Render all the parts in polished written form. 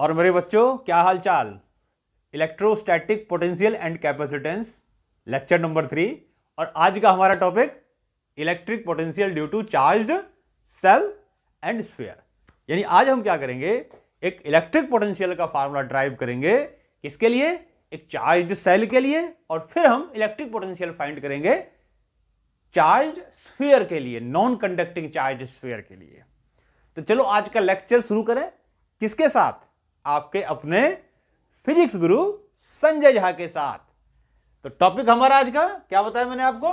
और मेरे बच्चों क्या हाल चाल। Electrostatic potential and capacitance lecture number 3 और आज का हमारा topic electric potential due to charged shell and sphere. यानी आज हम क्या करेंगे, एक इलेक्ट्रिक पोटेंशियल का फार्मूला ड्राइव करेंगे। किसके लिए? एक चार्ज्ड सेल के लिए। और फिर हम इलेक्ट्रिक पोटेंशियल फाइंड करेंगे चार्ज्ड स्फीयर के लिए, नॉन कंडक्टिंग चार्ज स्फीयर के लिए। तो चलो आज का लेक्चर शुरू करें। किसके साथ? आपके अपने फिजिक्स गुरु संजय झा के साथ। तो टॉपिक हमारा आज का क्या बताया मैंने आपको?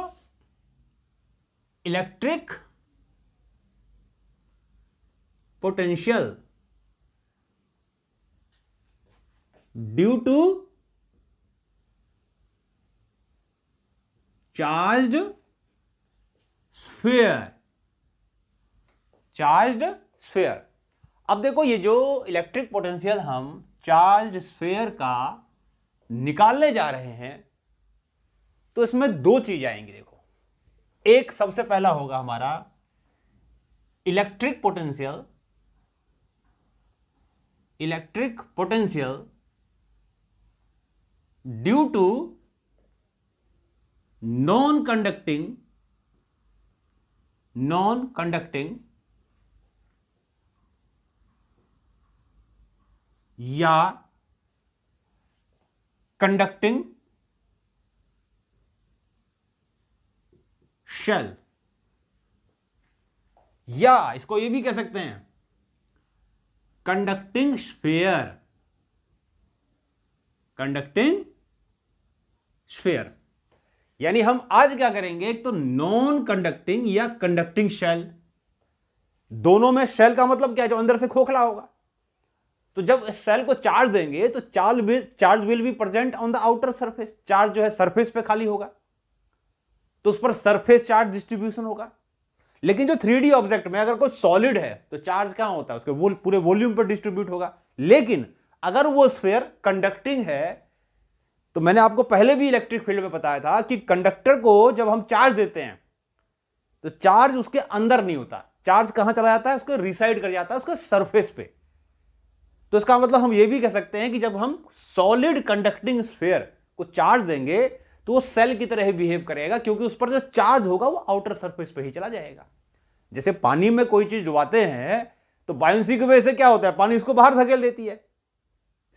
Electric potential due to charged sphere. Charged sphere. अब देखो, ये जो इलेक्ट्रिक पोटेंशियल हम चार्ज्ड स्फीयर का निकालने जा रहे हैं तो इसमें दो चीज आएंगी। देखो, एक सबसे पहला होगा हमारा electric potential due to non conducting या कंडक्टिंग शेल, या इसको ये भी कह सकते हैं कंडक्टिंग स्फीयर। यानी हम आज क्या करेंगे, एक तो नॉन कंडक्टिंग या कंडक्टिंग शेल। दोनों में शेल का मतलब क्या है? जो अंदर से खोखला होगा। तो जब इस सेल को चार्ज देंगे तो charge will be present on the outer surface. Charge जो है सरफेस पे खाली होगा तो उस पर सरफेस चार्ज डिस्ट्रीब्यूशन होगा। लेकिन जो 3D ऑब्जेक्ट में अगर कोई सॉलिड है तो चार्ज कहां होता है? उसके पूरे वॉल्यूम पर डिस्ट्रीब्यूट होगा। लेकिन अगर वो स्फीयर कंडक्टिंग है तो मैंने आपको पहले भी इलेक्ट्रिक फील्ड में बताया था कि कंडक्टर को जब हम चार्ज देते हैं तो चार्ज उसके अंदर नहीं होता। चार्ज कहां चला जाता है? उसको रिसाइड कर जाता है उसके सरफेस पे। तो इसका मतलब हम ये भी कह सकते हैं कि जब हम सॉलिड कंडक्टिंग स्फीयर को चार्ज देंगे तो वो सेल की तरह ही बिहेव करेगा, क्योंकि उस पर जो चार्ज होगा वो आउटर सरफेस पे ही चला जाएगा। जैसे पानी में कोई चीज डुबाते हैं तो बायोन्सी की वजह से क्या होता है? पानी उसको बाहर धकेल देती है।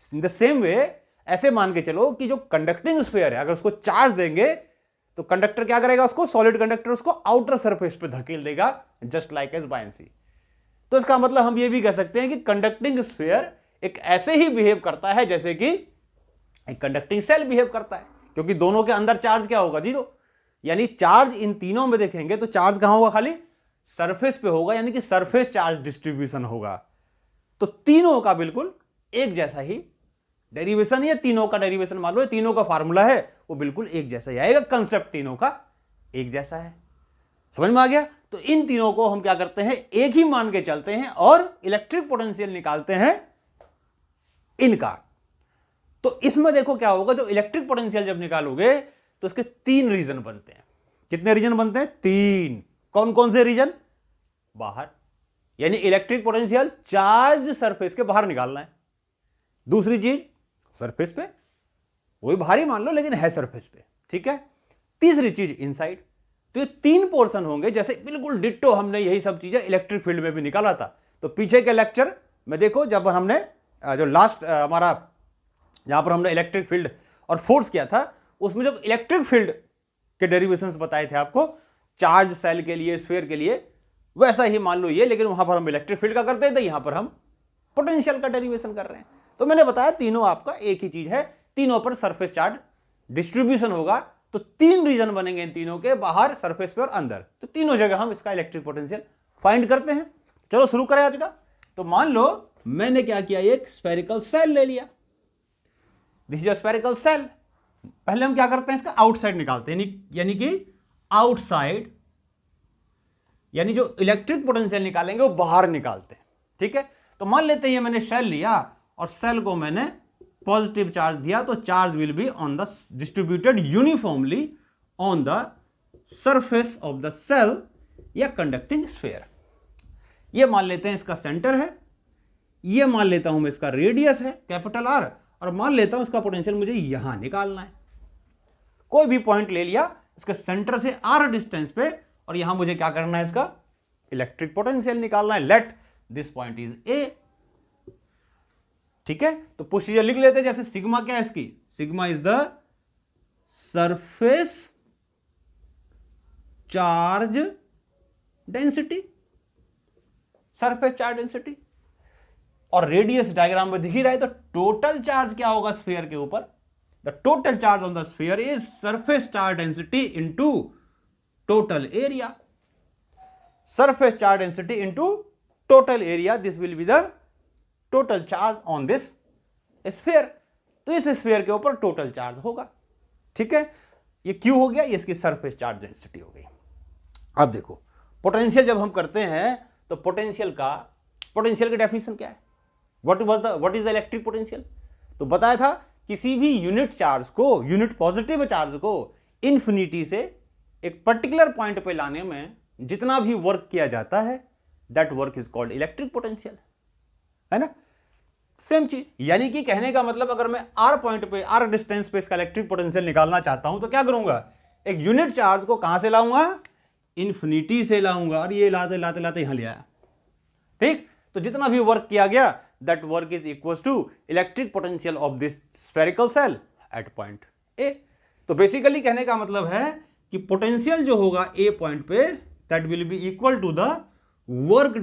इन द सेम वे ऐसे मान के चलो कि जो कंडक्टिंग स्फीयर है, अगर उसको चार्ज देंगे तो कंडक्टर क्या करेगा? उसको, सॉलिड कंडक्टर उसको आउटर सरफेस पे धकेल देगा, जस्ट लाइक एज बायोन्सी। तो इसका मतलब हम ये भी कह सकते हैं कि कंडक्टिंग स्फीयर एक ऐसे ही बिहेव करता है जैसे कि एक कंडक्टिंग सेल बिहेव करता है, क्योंकि दोनों के अंदर चार्ज क्या होगा? 0। यानी चार्ज इन तीनों में देखेंगे तो चार्ज कहां होगा? खाली सरफेस पे होगा, यानी कि सरफेस चार्ज डिस्ट्रीब्यूशन होगा। तो तीनों का बिल्कुल एक जैसा ही डेरिवेशन है। तीनों का डेरिवेशन मान लो, तीनों का फार्मूला है वो बिल्कुल एक जैसा ही आएगा। कंसेप्ट तीनों का एक जैसा है। समझ में आ गया? तो इन तीनों को हम क्या करते हैं? एक ही मान के चलते हैं और इलेक्ट्रिक पोटेंशियल निकालते हैं इनका। तो इसमें देखो क्या होगा, जो इलेक्ट्रिक पोटेंशियल जब निकालोगे तो उसके 3 रीजन बनते हैं। कितने रीजन बनते हैं? 3। कौन कौन से रीजन? बाहर, यानी इलेक्ट्रिक पोटेंशियल चार्ज सरफेस के बाहर निकालना है। दूसरी चीज सरफेस पे, वही बाहर ही मान लो लेकिन है सरफेस पे, ठीक है। तीसरी चीज इनसाइड। तो ये 3 पोर्शन होंगे, जैसे बिल्कुल डिट्टो हमने यही सब चीजें इलेक्ट्रिक फील्ड में भी निकाला था। तो पीछे के लेक्चर में देखो, जब हमने जो लास्ट हमारा जहां पर हमने इलेक्ट्रिक फील्ड और फोर्स किया था, उसमें जब इलेक्ट्रिक फील्ड के डेरिवेशंस बताए थे आपको चार्ज सेल के लिए, स्फीयर के लिए, वैसा ही मान लो ये, लेकिन वहां पर हम इलेक्ट्रिक फील्ड का करते थे, यहां पर हम पोटेंशियल का डेरिवेशन कर रहे हैं। तो मैंने बताया तीनों आपका एक ही चीज है, तीनों पर सरफेस चार्ज डिस्ट्रीब्यूशन होगा। तो 3 रीजन बनेंगे इन तीनों के, बाहर, सरफेस पे और अंदर। तो तीनों जगह हम इसका इलेक्ट्रिक पोटेंशियल फाइंड करते हैं। चलो शुरू करें आज का। तो मान लो मैंने क्या किया, एक स्फेरिकल सेल ले लिया। This is a spherical shell. पहले हम क्या करते हैं? इसका आउटसाइड निकालते हैं, यानी कि आउटसाइड, यानी जो इलेक्ट्रिक पोटेंशियल निकालेंगे वो बाहर निकालते हैं, ठीक है। तो मान लेते हैं ये मैंने सेल लिया और सेल को मैंने पॉजिटिव चार्ज दिया, तो charge will be on the distributed uniformly on the surface of the shell या कंडक्टिंग स्फीयर। ये मान लेते हैं इसका सेंटर है, ये मान लेता हूं मैं इसका रेडियस है कैपिटल आर, और मान लेता हूं इसका पोटेंशियल मुझे यहां निकालना है। कोई भी पॉइंट ले लिया इसके सेंटर से आर डिस्टेंस पे, और यहां मुझे क्या करना है, इसका इलेक्ट्रिक पोटेंशियल निकालना है। Let this point is a. ठीक है, तो प्रोसीजर लिख लेते हैं। जैसे सिग्मा क्या है इसकी, sigma is the surface charge density, surface charge density, और रेडियस डायग्राम में दिख ही रहा है। तो टोटल चार्ज क्या होगा स्फीयर के ऊपर, the total charge on the sphere is surface charge density into total area, surface charge density into total area, this will be the total charge on this sphere. तो इस sphere के ऊपर total charge होगा। ठीक है, ये Q हो गया, ये इसकी सरफेस चार्ज डेंसिटी हो गई। अब देखो पोटेंशियल जब हम करते हैं तो पोटेंशियल की डेफिनेशन क्या है, what is the electric potential. तो बताया था किसी भी यूनिट चार्ज को, यूनिट पॉजिटिव चार्ज को इन्फिनिटी से एक पर्टिकुलर पॉइंट पे लाने में जितना भी वर्क किया जाता है, that work is called electric potential, है ना। सेम चीज, यानी कि कहने का मतलब अगर मैं आर पॉइंट पे, आर डिस्टेंस पे इसका इलेक्ट्रिक पोटेंशियल निकालना चाहता हूं तो क्या करूंगा, एक यूनिट चार्ज को कहां से लाऊंगा, इन्फिनिटी से लाऊंगा, और ये लाते लाते लाते यहां ले आया। ठीक, तो जितना भी वर्क किया गया that work is equal to electric potential of this spherical shell at point A. तो बेसिकली कहने का मतलब है कि पोटेंशियल जो होगा ए पॉइंट पे that will be equal to the work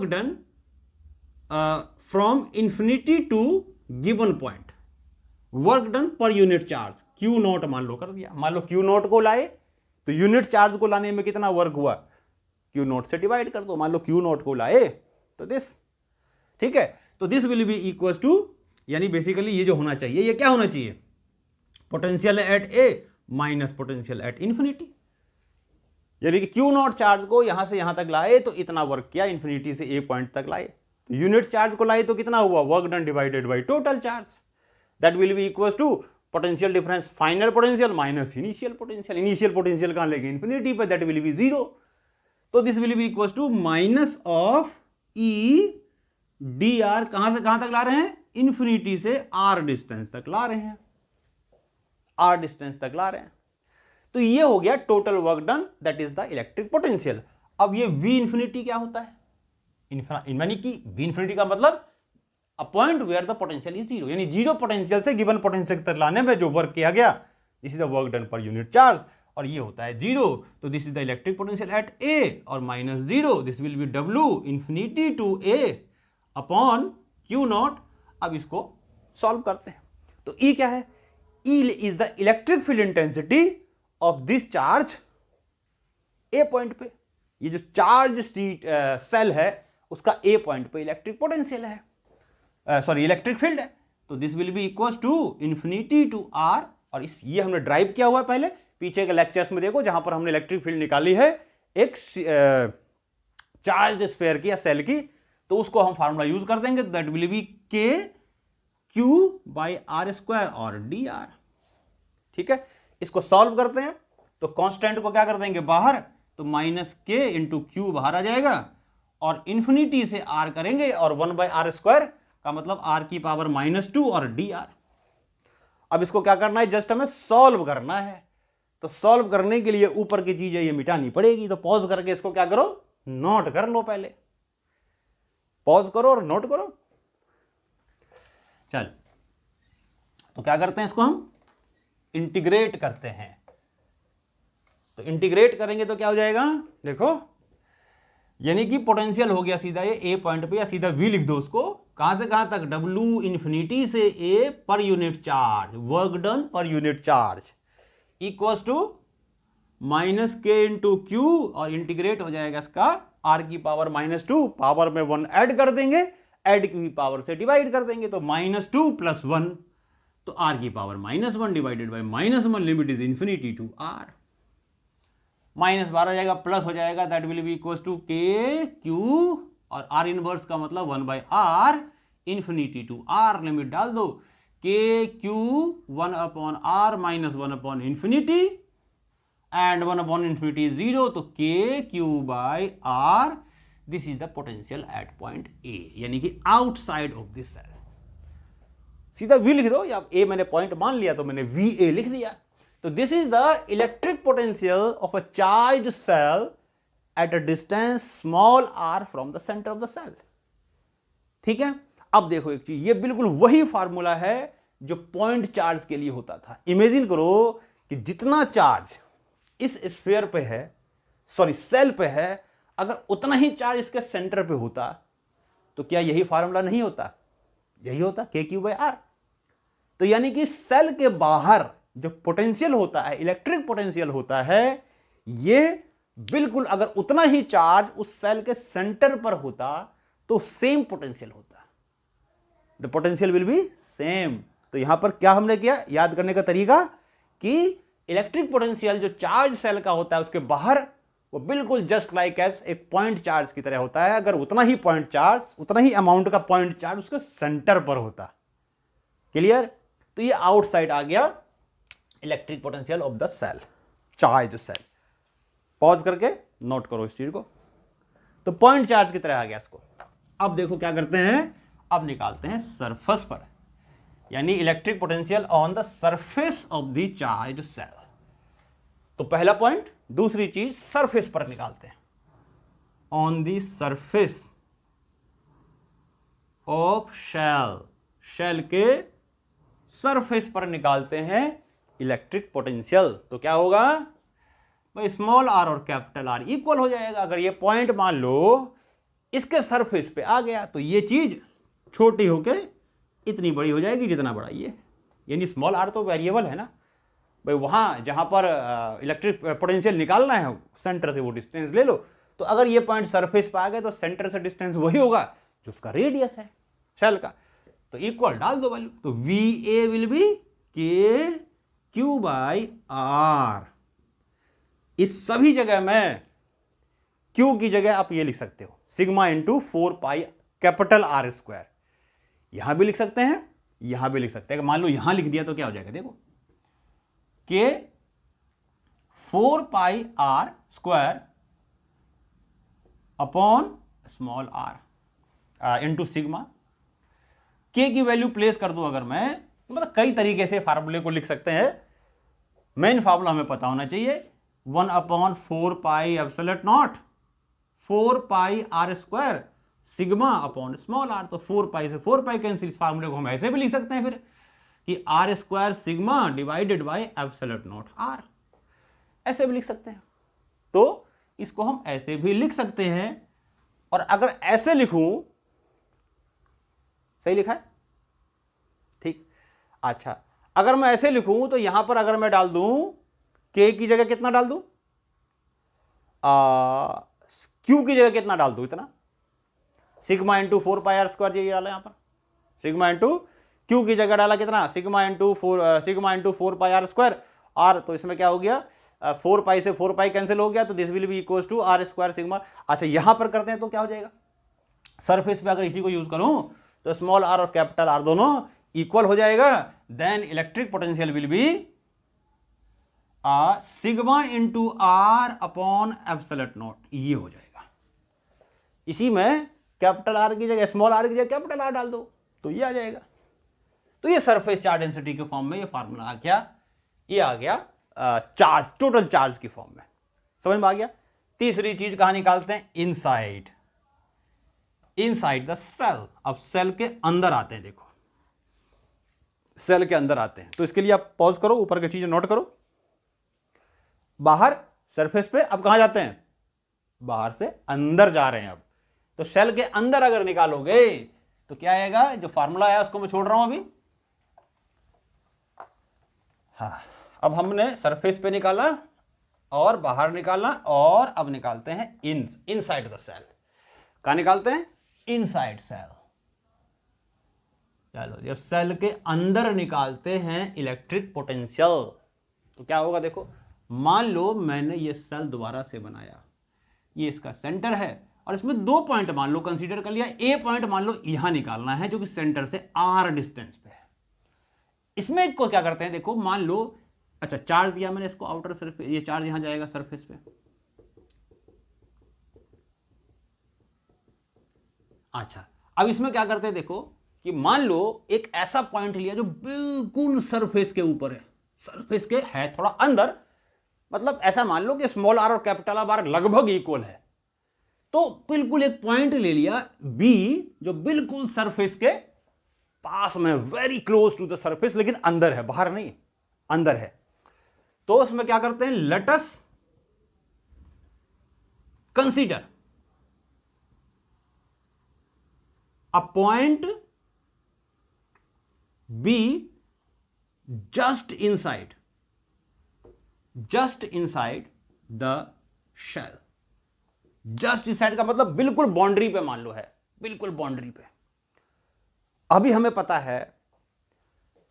done from infinity to given point, work done per unit charge, Q naught मान लो कर दिया। मान लो क्यू नॉट को लाए तो यूनिट चार्ज को लाने में कितना वर्क हुआ, क्यू नॉट से डिवाइड कर दो। मान लो क्यू नॉट को लाए तो दिस, ठीक है, तो this will be equal to, यानी बेसिकली ये जो होना चाहिए, ये क्या होना चाहिए, potential at A minus potential at infinity. यानी कि क्यू नॉट चार्ज को यहां से यहां तक लाए तो इतना वर्क किया, इंफिनिटी से ए पॉइंट तक लाए। तो यूनिट चार्ज को लाए तो कितना हुआ, work done divided by total charge, that will be equal to potential difference final potential minus initial potential. Initial potential कहां लेंगे, इंफिनिटी पे, दैट विल बी जीरो। तो this will be equal to minus of E D R, कहां से कहां तक ला रहे हैं, इंफिनिटी से आर डिस्टेंस तक ला रहे हैं, आर डिस्टेंस तक ला रहे हैं। तो ये हो गया total work done, that is the electric potential. अब ये वी इंफिनिटी क्या होता है, यानी कि वी इंफिनिटी का मतलब a point where the potential is zero, यानी जीरो पोटेंशियल से गिवन पोटेंशियल तक लाने में जो वर्क किया गया, this is the work done per unit charge, और ये होता है जीरो। तो this is the electric potential at A, और minus zero, this will be W infinity to A upon q naught. अब इसको सॉल्व करते हैं। तो ई क्या है, E is the electric field intensity of this charge A point पे। ये जो चार्ज सेल है उसका ए पॉइंट पे इलेक्ट्रिक पोटेंशियल है, सॉरी इलेक्ट्रिक फील्ड है। तो this will be equal to infinity to R, और इस ये हमने ड्राइव किया हुआ है पहले, पीछे के लेक्चर्स में देखो जहां पर हमने इलेक्ट्रिक फील्ड निकाली है एक चार्ज स्फीयर की या सेल की, तो उसको हम फार्मूला यूज कर देंगे, that will be K Q by are square और डी आर। ठीक है, इसको सॉल्व करते हैं तो कांस्टेंट को क्या कर देंगे बाहर, तो माइनस के इंटू क्यू बाहर आ जाएगा, और इंफिनिटी से आर करेंगे, और 1 बाई आर स्क्वायर का मतलब आर की पावर -2 और डी आर। अब इसको क्या करना है, जस्ट हमें सॉल्व करना है। तो सॉल्व करने के लिए ऊपर की चीजें ये मिटानी पड़ेगी। तो पॉज करके इसको क्या करो, नोट कर लो, पहले पॉज करो और नोट करो। चल, तो क्या करते हैं, इसको हम इंटीग्रेट करते हैं। तो इंटीग्रेट करेंगे तो क्या हो जाएगा, देखो, यानी कि पोटेंशियल हो गया सीधा ये ए पॉइंट पे, या सीधा वी लिख दो उसको, कहां से कहां तक, डब्ल्यू इंफिनिटी से A per unit charge, work done per unit charge, equals to minus K into Q, और इंटीग्रेट हो जाएगा इसका आर की पावर -2, पावर में 1 ऐड कर देंगे, ऐड की पावर से डिवाइड कर देंगे, तो -2 + 1, तो आर की power -1 divided by -1, limit is infinity to R, -12 जाएगा, प्लस हो जाएगा, that will be equal to K Q, और आर इनवर्स का मतलब 1 by R infinity to R, limit डाल दो, K Q 1 upon R minus 1 upon infinity, and 1 upon infinity 0, तो K Q by R, this is the potential at point A, यानी कि outside of this shell. सीधा V लिख दो, या ए मैंने पॉइंट मान लिया तो मैंने वी ए लिख दिया। तो this is the electric potential of a charged shell at a distance small R from the centre of the shell. ठीक है, अब देखो एक चीज, ये बिल्कुल वही फार्मूला है जो पॉइंट चार्ज के लिए होता था। इमेजिन करो कि जितना चार्ज इस स्फीयर पे है, सॉरी सेल पे है, अगर उतना ही चार्ज इसके सेंटर पे होता तो क्या यही फार्मूला नहीं होता? यही होता, k⁴/r। तो यानी कि सेल के बाहर जो पोटेंशियल होता है, इलेक्ट्रिक पोटेंशियल होता है, ये बिल्कुल अगर उतना ही चार्ज उस सेल के सेंटर पर होता तो सेम पोटेंशियल होता, the potential will be same. तो यहां पर क्या हमने किया, याद करने का तरीका कि इलेक्ट्रिक पोटेंशियल जो चार्ज सेल का होता है उसके बाहर, वो बिल्कुल जस्ट लाइक एस एक पॉइंट चार्ज की तरह होता है, अगर उतना ही पॉइंट चार्ज, उतना ही अमाउंट का पॉइंट चार्ज उसके सेंटर पर होता। क्लियर? तो ये आउटसाइड आ गया electric potential of the shell, charge shell. Pause करके नोट करो इस चीज को। तो पॉइंट चार्ज की तरह आ गया इसको। अब देखो क्या करते हैं, अब निकालते हैं सरफेस पर, यानी electric potential on the surface of the charge shell. तो पहला पॉइंट, दूसरी चीज सरफेस पर निकालते हैं, on the surface of shell, shell के सरफेस पर निकालते हैं इलेक्ट्रिक पोटेंशियल। तो क्या होगा भाई, स्मॉल आर और कैपिटल आर इक्वल हो जाएगा। अगर ये पॉइंट मान लो इसके सरफेस पे आ गया तो ये चीज छोटी होके इतनी बड़ी हो जाएगी जितना बड़ा ये, यानी स्मॉल आर तो वेरिएबल है ना भाई, वहां जहां पर इलेक्ट्रिक पोटेंशियल निकालना है सेंटर से वो डिस्टेंस ले लो। तो अगर ये पॉइंट सरफेस पे आ गए तो सेंटर से डिस्टेंस वही होगा जो उसका रेडियस है शेल का। तो इक्वल डाल दो वैल्यू, तो V A will be k⁴/r। इस सभी जगह में Q की जगह आप ये लिख सकते हो सिग्मा इंटू 4π कैपिटल R²। यहां भी लिख सकते हैं, यहां भी लिख सकते हैं। मान लो यहां लिख दिया तो क्या हो जाएगा, देखो k⁴πr² upon small r into sigma. के की वैल्यू प्लेस कर दो अगर मैं, तो मतलब कई तरीके से फार्मूले को लिख सकते हैं। मेन फार्मूला हमें पता होना चाहिए, 1/4πε0 4πr² sigma upon small R. तो 4π से 4π कैंसिल। इस फार्मूले को हम ऐसे भी लिख सकते हैं फिर कि r² sigma divided by ε0 r, ऐसे भी लिख सकते हैं। तो इसको हम ऐसे भी लिख सकते हैं। और अगर ऐसे लिखूं, सही लिखा है? ठीक। अच्छा, अगर मैं ऐसे लिखूं तो यहां पर अगर मैं डाल दूं k की जगह कितना डाल दूं, q की जगह कितना डाल दूं, इतना सिग्मा इंटू 4πr², ये डाला यहां पर सिग्मा इंटू q की जगह डाला कितना, सिग्मा इंटू 4πr²। r तो इसमें क्या हो गया, 4π से 4π कैंसिल हो गया, तो this will be equal to r² sigma. अच्छा, यहां पर करते हैं तो क्या हो जाएगा, सरफेस पे अगर इसी को यूज करूं तो स्मॉल r और कैपिटल R दोनों इक्वल हो जाएगा। Then electric potential will be sigma into r upon ε0, ये हो जाएगा। इसी में कैपिटल R की जगह स्मॉल r की जगह कैपिटल R डाल दो तो ये आ जाएगा। तो ये सरफेस चार्ज डेंसिटी के फॉर्म में ये फार्मूला आ गया, ये आ गया चार्ज, टोटल चार्ज की फॉर्म में। समझ में आ गया? तीसरी चीज कहां निकालते हैं, इनसाइड, इनसाइड द सेल। अब सेल के अंदर आते हैं, देखो सेल के अंदर आते हैं। तो इसके लिए आप पॉज करो, ऊपर की चीजें नोट करो। बाहर सरफेस पे, अब कहां जाते हैं, बाहर से अंदर जा रहे हैं। अब तो सेल के अंदर अगर निकालोगे तो क्या आएगा, जो फार्मूला आया उसको मैं छोड़ रहा हूं अभी। हाँ, अब हमने सरफेस पे निकाला और बाहर निकाला, और अब निकालते हैं इनसाइड द सेल। कहां निकालते हैं, इनसाइड सेल। चलो, जब सेल के अंदर निकालते हैं इलेक्ट्रिक पोटेंशियल तो क्या होगा, देखो मान लो मैंने ये सेल दोबारा से बनाया, ये इसका सेंटर है और इसमें 2 पॉइंट मान लो कंसीडर कर लिया। ए पॉइंट मान लो यहां निकालना है जो कि सेंटर से r डिस्टेंस पे है। इसमें इसको क्या करते हैं, देखो मान लो, अच्छा चार्ज दिया मैंने इसको आउटर सरफेस, ये चार्ज यहां जाएगा सरफेस पे। अच्छा, अब इसमें क्या करते हैं देखो कि मान लो एक ऐसा पॉइंट लिया जो बिल्कुल सरफेस के ऊपर है, सरफेस के है थोड़ा अंदर, मतलब ऐसा मान लो कि स्मॉल आर और कैपिटल आर लगभग इक्वल है, तो बिल्कुल एक पॉइंट ले लिया बी जो बिल्कुल सरफेस के पास में, very close to the surface, लेकिन अंदर है, बाहर नहीं, अंदर है। तो इसमें क्या करते हैं, let us consider a point B just inside the shell। just inside का मतलब बिल्कुल बाउंड्री पे मान लो है, बिल्कुल बाउंड्री पे। अभी हमें पता है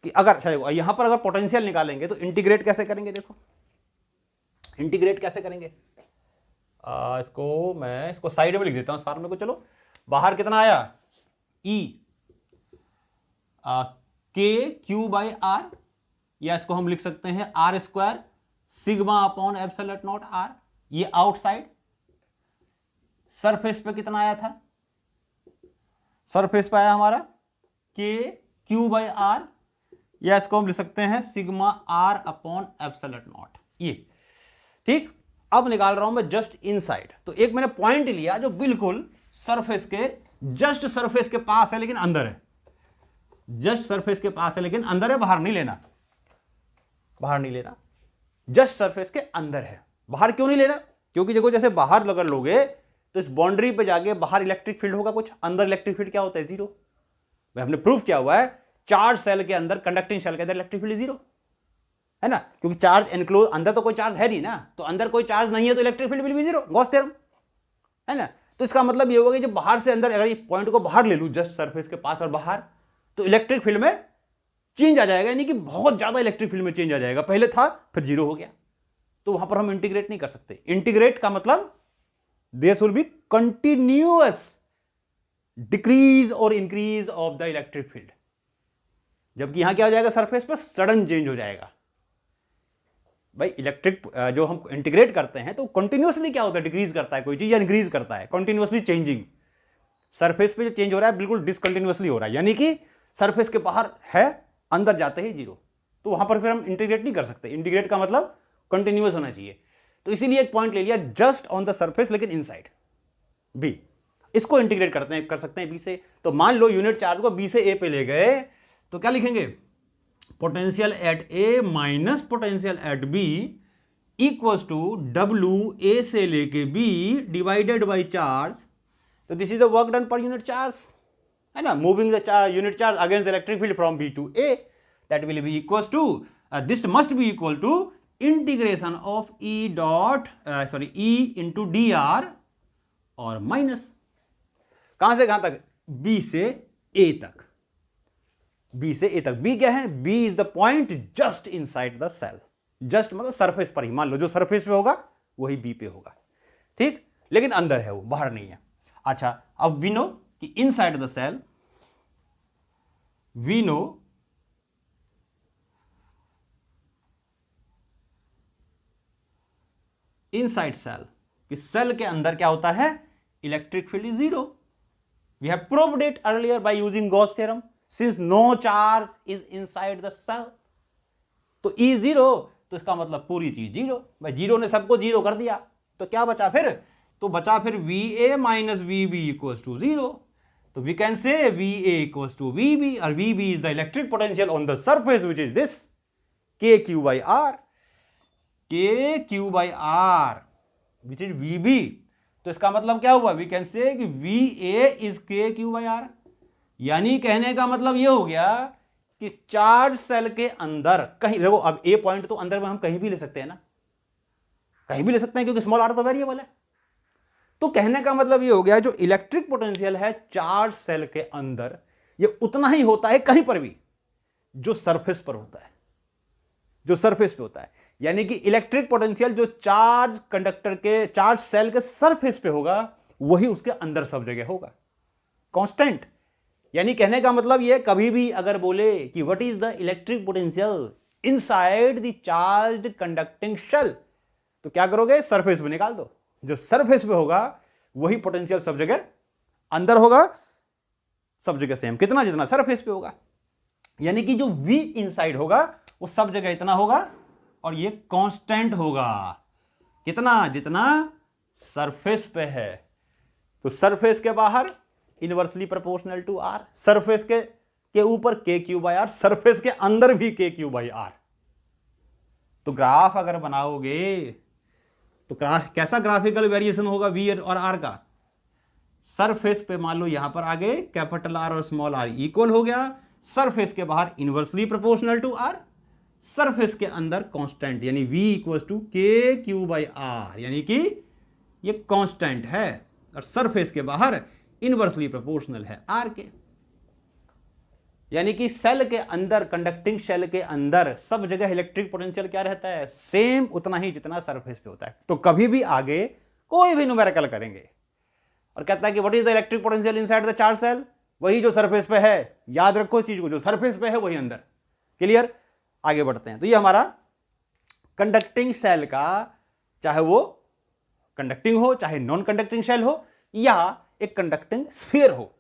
कि अगर चलो यहां पर अगर पोटेंशियल निकालेंगे तो इंटीग्रेट कैसे करेंगे, देखो इंटीग्रेट कैसे करेंगे। मैं इसको साइड में लिख देता हूं इस फार्मूले को। चलो बाहर कितना आया, ई के क्यू बाई आर, या इसको हम लिख सकते हैं R square sigma upon epsilon naught R. ये आउटसाइड सरफेस पे कितना आया था, सरफेस पे आया हमारा के क्यू बाई आर, या इसको हम लिख सकते हैं sigma R upon epsilon naught. ये ठीक। अब निकाल रहा हूं मैं जस्ट इनसाइड, तो एक मैंने पॉइंट लिया जो बिल्कुल सरफेस के जस्ट सरफेस के पास है लेकिन अंदर है, जस्ट सरफेस के पास है लेकिन अंदर है, बाहर नहीं लेना, बाहर नहीं लेना, जस्ट सरफेस के अंदर है। बाहर क्यों नहीं लेना, क्योंकि देखो जैसे बाहर अगर लोगे तो इस बाउंड्री पे जाके बाहर इलेक्ट्रिक फील्ड होगा कुछ, अंदर इलेक्ट्रिक फील्ड क्या होता है, जीरो। भाई हमने प्रूफ किया हुआ है चार्ज सेल के अंदर, कंडक्टिंग सेल के अंदर इलेक्ट्रिक फील्ड जीरो है ना, क्योंकि चार्ज एनक्लोज, अंदर तो कोई चार्ज है नहीं ना, तो अंदर कोई चार्ज नहीं है तो electric field will be zero, Gauss theorem है ना। तो इसका मतलब ये होगा कि जब बाहर से अंदर, अगर ये पॉइंट को बाहर ले लूं जस्ट सरफेस के पास और बाहर, तो इलेक्ट्रिक फील्ड में चेंज आ जाएगा, यानी कि बहुत ज्यादा इलेक्ट्रिक फील्ड में चेंज आ जाएगा, पहले था फिर जीरो हो गया। तो वहां पर हम इंटीग्रेट नहीं कर सकते। इंटीग्रेट का मतलब this will be continuous decrease और increase of the electric field, जबकि यहां क्या हो जाएगा, सरफेस पर सडन चेंज हो जाएगा। भाई इलेक्ट्रिक जो हम इंटीग्रेट करते हैं तो कंटिन्यूअसली क्या होता है, डिक्रीज करता है कोई चीज या इंक्रीज करता है, कंटिन्यूअसली चेंजिंग। सरफेस पे जो चेंज हो रहा है बिल्कुल डिसकंटिन्यूअसली हो रहा है, यानी कि सरफेस के बाहर है, अंदर जाते ही जीरो, तो वहां पर फिर हम इंटीग्रेट नहीं कर सकते। इंटीग्रेट का मतलब कंटिन्यूअस होना चाहिए। तो इसीलिए एक पॉइंट ले लिया जस्ट ऑन द सरफेस लेकिन इनसाइड बी, इसको इंटीग्रेट करते हैं, कर सकते हैं बी से। तो मान लो यूनिट चार्ज को बी से ए पे ले गए, तो क्या लिखेंगे, potential at A minus potential at B equals to W A से लेके बी डिवाइडेड बाई चार्ज। तो this is the work done per unit charge है ना, moving the unit charge against electric field from B to A, that will be equals to this must be equal to integration of E dot E into D R और minus कहां से कहां तक, B से ए तक, B से ए तक। B क्या है, B is the point just inside the shell, just मतलब सरफेस पर ही, मान लो जो सरफेस पे होगा वही बी पे होगा, ठीक, लेकिन अंदर है वो, बाहर नहीं है। अच्छा, अब वी नो कि inside the shell, we know inside shell, कि सेल के अंदर क्या होता है, electric field is zero. We have proved it earlier by using Gauss theorem, since no charge is inside the shell, तो ई जीरो, तो इसका मतलब पूरी चीज जीरो। भाई जीरो ने सबको जीरो कर दिया, तो क्या बचा फिर, तो बचा फिर V A minus V B equals to zero. तो we can say V A equals to V B, और V B is the electric potential on the surface which is this K Q by R, K Q by R which is V B. तो इसका मतलब क्या हुआ, we can say कि V A is K Q by R, यानी कहने का मतलब यह हो गया कि चार्ज सेल के अंदर कहीं, देखो अब ए पॉइंट तो अंदर में हम कहीं भी ले सकते हैं ना, कहीं भी ले सकते हैं क्योंकि स्मॉल आर तो वेरिएबल है। तो कहने का मतलब यह हो गया जो इलेक्ट्रिक पोटेंशियल है चार्ज सेल के अंदर, यह उतना ही होता है कहीं पर भी जो सरफेस पर होता है, जो सरफेस पे होता है। यानी कि इलेक्ट्रिक पोटेंशियल जो चार्ज कंडक्टर के, चार्ज सेल के सरफेस पे होगा वही उसके अंदर सब जगह होगा, कांस्टेंट। यानी कहने का मतलब यह, कभी भी अगर बोले कि what is the electric potential inside the charged conducting shell, तो क्या करोगे, सरफेस पे निकाल दो, जो सरफेस पे होगा वही पोटेंशियल सब जगह अंदर होगा। सब जगह सेम, कितना, जितना सरफेस पे होगा। यानी कि जो V इनसाइड होगा वो सब जगह इतना होगा और ये कांस्टेंट होगा, कितना, जितना सरफेस पे है। तो सरफेस के बाहर inversely proportional to R, surface के ऊपर KQ/R, सरफेस के अंदर भी KQ/R। तो ग्राफ अगर बनाओगे तो कैसा ग्राफिकल वेरिएशन होगा V और R का? सरफेस पे मान लो यहां पर आगे कैपिटल R और स्मॉल r इक्वल हो गया, सरफेस के बाहर inversely proportional to R, surface के अंदर कांस्टेंट, यानी V इक्वल टू KQ/R, यानी कि ये कांस्टेंट है और सरफेस के बाहर इनवर्सली प्रोपोर्शनल है R के। यानी कि सेल के अंदर, कंडक्टिंग सेल के अंदर सब जगह इलेक्ट्रिक पोटेंशियल क्या रहता है? सेम, उतना ही जितना सरफेस पे होता है। तो कभी भी आगे कोई भी न्यूमेरिकल करेंगे और कहता है कि what is the electric potential inside the charge shell, वही जो सरफेस पे है, याद रखो इस चीज को, जो सरफेस पे है वही अंदर। क्लियर? आगे बढ़ते हैं। तो ये हमारा कंडक्टिंग सेल का, चाहे वो कंडक्टिंग हो चाहे नॉन कंडक्टिंग सेल हो या एक कंडक्टिंग स्फीयर हो,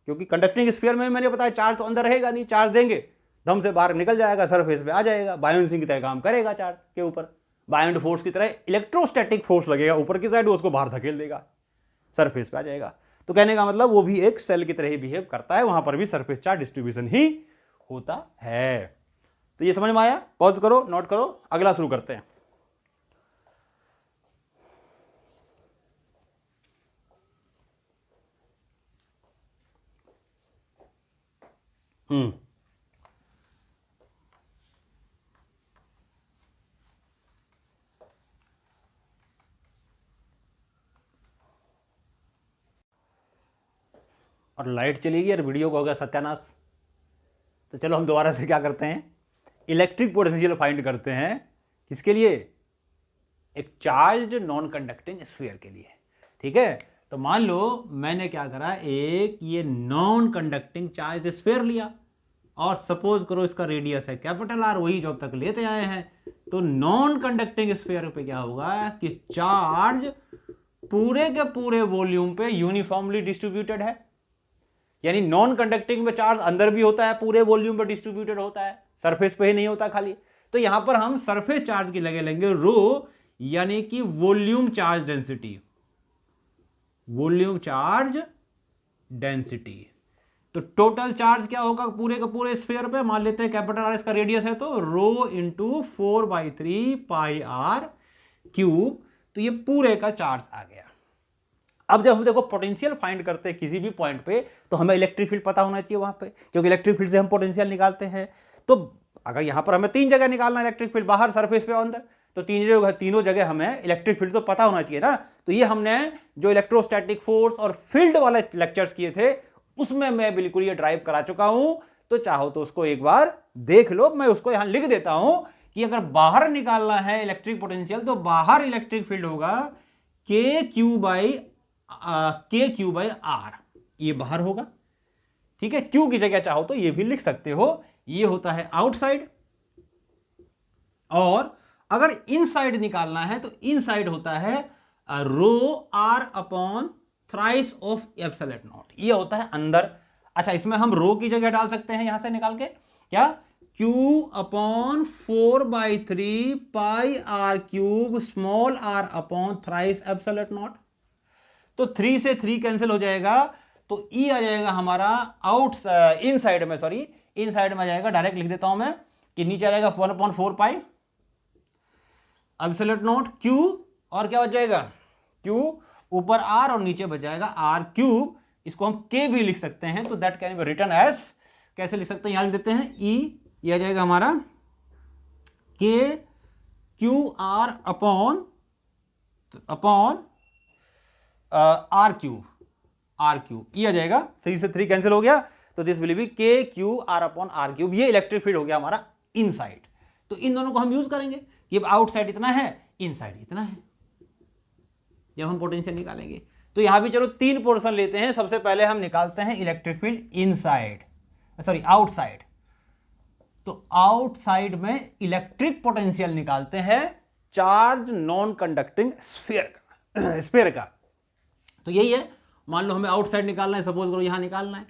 क्योंकि कंडक्टिंग स्फीयर में मैंने बताया चार्ज तो अंदर रहेगा नहीं, चार्ज देंगे दम से बाहर निकल जाएगा, सरफेस पे आ जाएगा, बायोंसिंग की तरह काम करेगा चार्ज के ऊपर, बायोंड फोर्स की तरह इलेक्ट्रोस्टैटिक फोर्स लगेगा ऊपर की साइड, उसको बाहर धकेल देगा, सरफेस पे आ जाएगा। तो कहने का मतलब वो भी एक सेल की तरह ही बिहेव करता है, वहां पर भी सरफेस चार्ज डिस्ट्रीब्यूशन ही होता है। तो ये समझ में आया? पॉज करो, नोट करो, अगला शुरू करते हैं। और लाइट चली गई और वीडियो को हो गया सत्यानाश। तो चलो हम दोबारा से क्या करते हैं, इलेक्ट्रिक पोटेंशियल फाइंड करते हैं। किसके लिए? एक चार्ज्ड नॉन कंडक्टिंग स्फीयर के लिए। ठीक है, तो मान लो मैंने क्या करा, एक ये नॉन कंडक्टिंग चार्ज स्फीयर लिया और सपोज करो इसका रेडियस है कैपिटल R, वही जो अब तक लेते आए हैं। तो नॉन कंडक्टिंग स्फीयर पे क्या होगा कि चार्ज पूरे के पूरे वॉल्यूम पे यूनिफॉर्मली डिस्ट्रीब्यूटेड है, यानी नॉन कंडक्टिंग में चार्ज अंदर भी होता है, पूरे वॉल्यूम पे डिस्ट्रीब्यूटेड होता है, सरफेस पे ही नहीं होता खाली। तो यहां पर हम सरफेस चार्ज की लगे लेंगे रो, यानी कि volume charge density, volume charge density. तो टोटल चार्ज क्या होगा पूरे के पूरे स्फीयर पे? मान लेते हैं कैपिटल R इसका रेडियस है, तो रो इंटू 4/3 पाई R क्यूब। तो ये पूरे का चार्ज आ गया। अब जब हम देखो पोटेंशियल फाइंड करते हैं किसी भी पॉइंट पे, तो हमें इलेक्ट्रिक फील्ड पता होना चाहिए वहां पे, क्योंकि इलेक्ट्रिक फील्ड से हम पोटेंशियल निकालते हैं। तो अगर यहां पर हमें 3 जगह निकालना है इलेक्ट्रिक फील्ड, बाहर, सरफेस पे और अंदर, तो तीनों जगह हमें इलेक्ट्रिक फील्ड तो पता होना चाहिए ना। तो ये हमने जो इलेक्ट्रोस्टैटिक फोर्स और फील्ड वाले लेक्चर्स किए थे उसमें मैं बिल्कुल ये ड्राइव करा चुका हूं। तो चाहो तो उसको एक बार देख लो, मैं उसको यहां लिख देता हूं कि अगर बाहर निकालना है इलेक्ट्रिक पोटेंशियल तो बाहर इलेक्ट्रिक फील्ड होगा KQ/R, ये बाहर होगा। ठीक है, क्यू की जगह चाहो तो ये भी लिख सकते हो, ये होता है आउटसाइड। और अगर इनसाइड निकालना है तो इनसाइड होता है रो R upon thrice of epsilon naught, ये होता है अंदर। अच्छा, इसमें हम रो की जगह डाल सकते हैं यहां से निकाल के, क्या? Q upon 4/3 pi R cube small r upon thrice epsilon not. तो 3 से 3 कैंसिल हो जाएगा, तो E आ जाएगा हमारा इनसाइड में, सॉरी इनसाइड में आ जाएगा, डायरेक्ट लिख देता हूं मैं कि नीचे आ जाएगा 1/4 पाई एप्सिलॉन नॉट Q, और क्या बच जाएगा? Q ऊपर R और नीचे बच जाएगा R क्यूब। इसको हम K भी लिख सकते हैं, तो that can be written as, कैसे लिख सकते हैं, यहां लिख देते हैं E, ये आ जाएगा हमारा KQR अपॉन R क्यूब, ये आ जाएगा। 3 से 3 कैंसिल हो गया, तो this will B KQR upon R cube. ये इलेक्ट्रिक फील्ड हो गया हमारा इनसाइड। तो इन दोनों को हम यूज करेंगे कि आउटसाइड इतना है, इनसाइड इतना है, जब हम पोटेंशियल निकालेंगे। तो यहां भी चलो 3 पोर्शन लेते हैं। सबसे पहले हम निकालते हैं electric field inside, sorry outside. तो आउटसाइड में इलेक्ट्रिक पोटेंशियल निकालते हैं चार्ज नॉन कंडक्टिंग स्फीयर का। तो यही है, मान लो हमें आउटसाइड निकालना है, सपोज करो यहां निकालना है,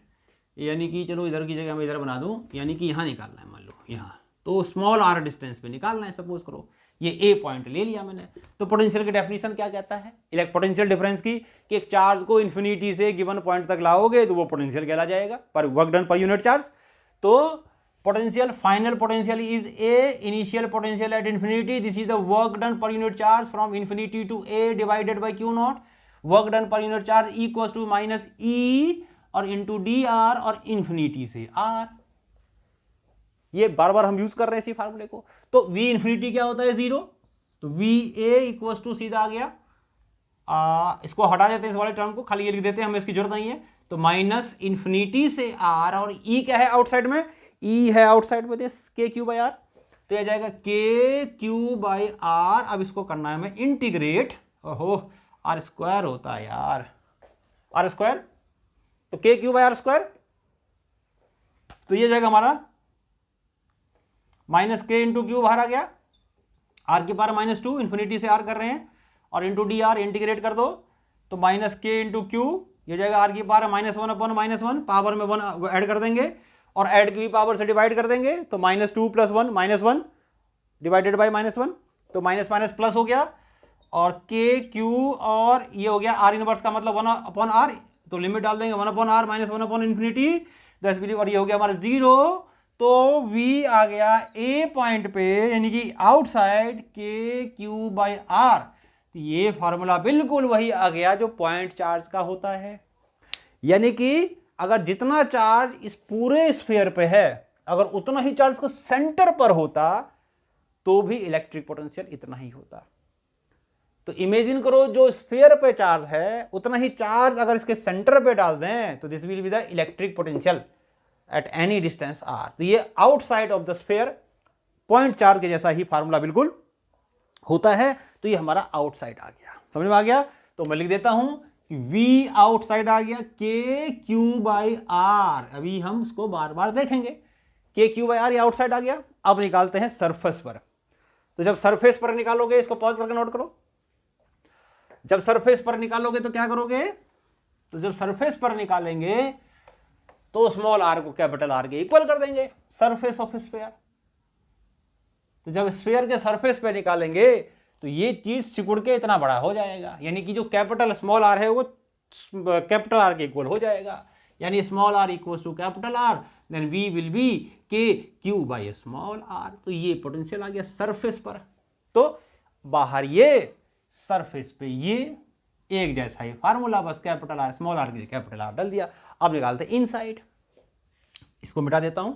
यानी कि चलो इधर की जगह मैं इधर बना दूं, यानी कि यहाँ निकालना है, मान लो यहाँ, तो स्मॉल आर डिस्टेंस पे निकालना है। सपोज करो ये ए पॉइंट ले लिया मैंने, तो पोटेंशियल की डेफिनेशन क्या कहता है, पोटेंशियल डिफरेंस की, कि एक चार्ज को इन्फिनिटी से गिवन पॉइंट तक लाओगे तो वो पोटेंशियल कहला जाएगा, पर work done per unit charge. तो potential, final potential is A initial potential at infinity, this is the work done per unit charge from infinity to A divided by Q naught, work done per unit charge equal to minus E और into D R और infinity से R. ये बार बार हम use कर रहे हैं इसी फार्मूले को। तो v इन्फिनिटी क्या होता है, 0, तो वी ए इक्वल टू सीधा आ गया, इसको हटा देते हैं इस वाले टर्म को, खाली ये लिख देते हैं, हमें इसकी जरूरत नहीं है। तो माइनस इन्फिनिटी से आर, और ई क्या है आउटसाइड में, ई है आउटसाइड में this K Q by are, तो यह जाएगा के क्यू बाई आर। अब इसको करना है हमें इंटीग्रेट, ओहो आर स्क्वायर होता है यार, आर स्क्वायर, तो K Q by are square, तो ये जाएगा हमारा माइनस के इंटू क्यू बाहर आ गया, आर की पावर -2, इन्फिनिटी से आर कर रहे हैं, और इंटू डी आर इंटीग्रेट कर दो, तो माइनस के इंटू क्यू, ये जाएगा आर की पावर -1 अपॉन -1, पावर में 1 ऐड कर देंगे, और ऐड की पावर से डिवाइड कर देंगे, तो -2 + 1 -1 डिवाइडेड बाई -1, तो माइनस माइनस प्लस हो गया, और के क्यू, और ये हो गया आर इनवर्स का मतलब 1 अपॉन आर, तो लिमिट डाल देंगे 1 अपॉन आर -1 अपॉन इन्फिनिटी, और ये हो गया हमारा 0। तो v आ गया a पॉइंट पे, यानी कि आउटसाइड के क्यू बाई आर। तो ये फॉर्मूला बिल्कुल वही आ गया जो पॉइंट चार्ज का होता है, यानी कि अगर जितना चार्ज इस पूरे स्फीयर पे है, अगर उतना ही चार्ज को सेंटर पर होता तो भी इलेक्ट्रिक पोटेंशियल इतना ही होता। तो इमेजिन करो जो स्फीयर पे चार्ज है उतना ही चार्ज अगर इसके सेंटर पे डाल दें तो this will be the electric potential at any distance R. तो ये outside of the sphere point charge के जैसा ही फार्मूला बिल्कुल होता है। तो ये हमारा आउटसाइड आ गया, समझ में आ गया। तो मैं लिख देता हूं कि V आउटसाइड आ गया के क्यू बाई आर। अभी हम उसको बार बार देखेंगे, के क्यू बाई आर ये आउटसाइड आ गया। अब निकालते हैं सरफेस पर। तो जब सरफेस पर निकालोगे, इसको पॉज करके नोट करो, जब सरफेस पर निकालोगे तो क्या करोगे, तो जब सरफेस पर निकालेंगे तो स्मॉल आर को कैपिटल आर के इक्वल कर देंगे, सरफेस ऑफ स्फीयर। तो जब स्फीयर के सरफेस पे निकालेंगे तो ये चीज सिकुड़ के इतना बड़ा हो जाएगा, यानी कि जो कैपिटल स्मॉल आर है वो कैपिटल आर के इक्वल हो जाएगा, यानी small R equals to capital R, then we will be K Q by small R. तो ये पोटेंशियल आ गया सरफेस पर। तो बाहर ये, सरफेस पे ये, एक जैसा ही फार्मूला, बस कैपिटल आर स्मॉल आर के लिए कैपिटल आर डाल दिया। अब निकालते हैं इनसाइड, इसको मिटा देता हूं।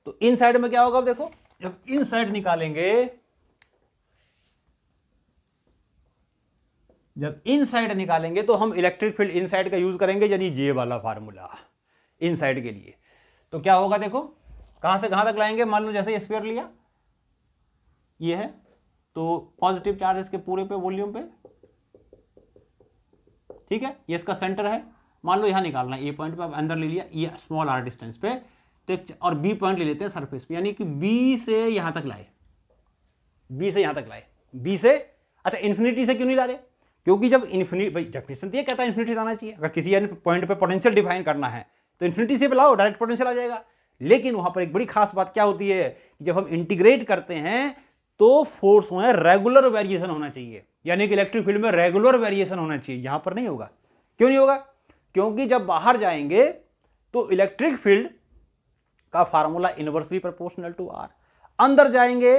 तो इनसाइड में क्या होगा, अब देखो, जब इनसाइड निकालेंगे, जब इनसाइड निकालेंगे तो हम इलेक्ट्रिक फील्ड इनसाइड का यूज करेंगे, यानी जे वाला फार्मूला इनसाइड के लिए। तो क्या होगा, देखो कहां से कहां तक लाएंगे, मान लो जैसे स्फीयर लिया, ये है, तो पॉजिटिव चार्ज इसके पूरे पे वॉल्यूम पे, ठीक है, ये इसका सेंटर है, मान लो यहां निकालना है, ए पॉइंट पे अब अंदर ले लिया, ये स्मॉल आर डिस्टेंस पे, तो और बी पॉइंट ले लेते हैं सरफेस पे, यानी कि बी से यहां तक लाए, बी से यहां तक लाए, बी से, अच्छा इन्फिनिटी से क्यों नहीं ला रहे, क्योंकि जब इन्फिनिटी, भाई डेफिनेशन ये कहता है इन्फिनिटी से आना चाहिए, अगर किसी पॉइंट पे पोटेंशियल डिफाइन करना है तो इन्फिनिटी से लाओ, डायरेक्ट पोटेंशियल आ जाएगा। लेकिन वहां पर एक बड़ी खास बात क्या होती है कि जब हम इंटीग्रेट करते हैं तो फोर्स में रेगुलर वेरिएशन होना चाहिए, यानी कि इलेक्ट्रिक फील्ड में रेगुलर वेरिएशन होना चाहिए, यहां पर नहीं होगा। क्यों नहीं होगा, क्योंकि जब बाहर जाएंगे तो इलेक्ट्रिक फील्ड का formula inversely proportional to R, अंदर जाएंगे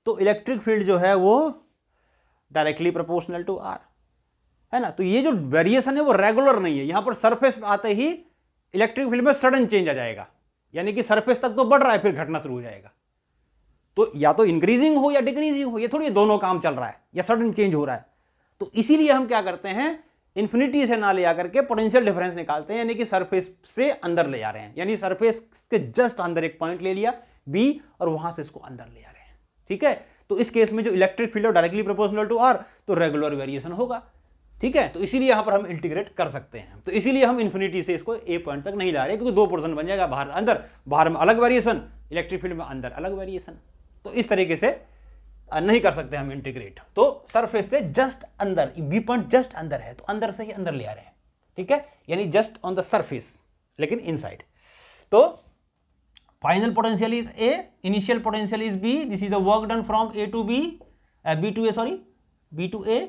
तो इलेक्ट्रिक फील्ड जो है वो डायरेक्टली प्रोपोर्शनल टू आर, है ना। तो ये जो वेरिएशन है वो रेगुलर नहीं है, यहां पर सरफेस आते ही इलेक्ट्रिक फील्ड में सडन चेंज आ जाएगा, यानी कि सरफेस तक तो बढ़ रहा है फिर घटना शुरू हो जाएगा। तो या तो इंक्रीजिंग हो या डिक्रीजिंग हो, ये थोड़ी दोनों काम चल रहा है, या सडन चेंज हो रहा है। तो इसीलिए हम क्या करते हैं, इन्फिनिटी से ना ले आकर के पोटेंशियल डिफरेंस निकालते हैं, यानी कि सरफेस से अंदर ले आ रहे हैं, यानी सरफेस के जस्ट अंदर एक पॉइंट ले लिया बी, और वहां से इसको अंदर ले आ रहे हैं, ठीक है। तो इस केस में जो electric field directly proportional to R, तो रेगुलर वेरिएशन होगा, ठीक है। तो इसीलिए यहां पर हम इंटीग्रेट कर सकते हैं। तो इसीलिए हम इन्फिनिटी से इसको ए पॉइंट तक नहीं ला रहे, क्योंकि दो पोर्शन बन जाएगा, बाहर अंदर, बाहर में अलग वेरिएशन, इलेक्ट्रिक फील्ड में अंदर अलग वेरिएशन। तो इस तरीके से नहीं कर सकते हम इंटीग्रेट। तो सरफेस से जस्ट अंदर, बी पॉइंट जस्ट अंदर है, तो अंदर से ही अंदर ले आ रहे हैं, ठीक है, यानी जस्ट ऑन द सरफेस, लेकिन इनसाइड। तो final potential is A, initial potential is B, this is the work done from A to B, B to A, sorry B to A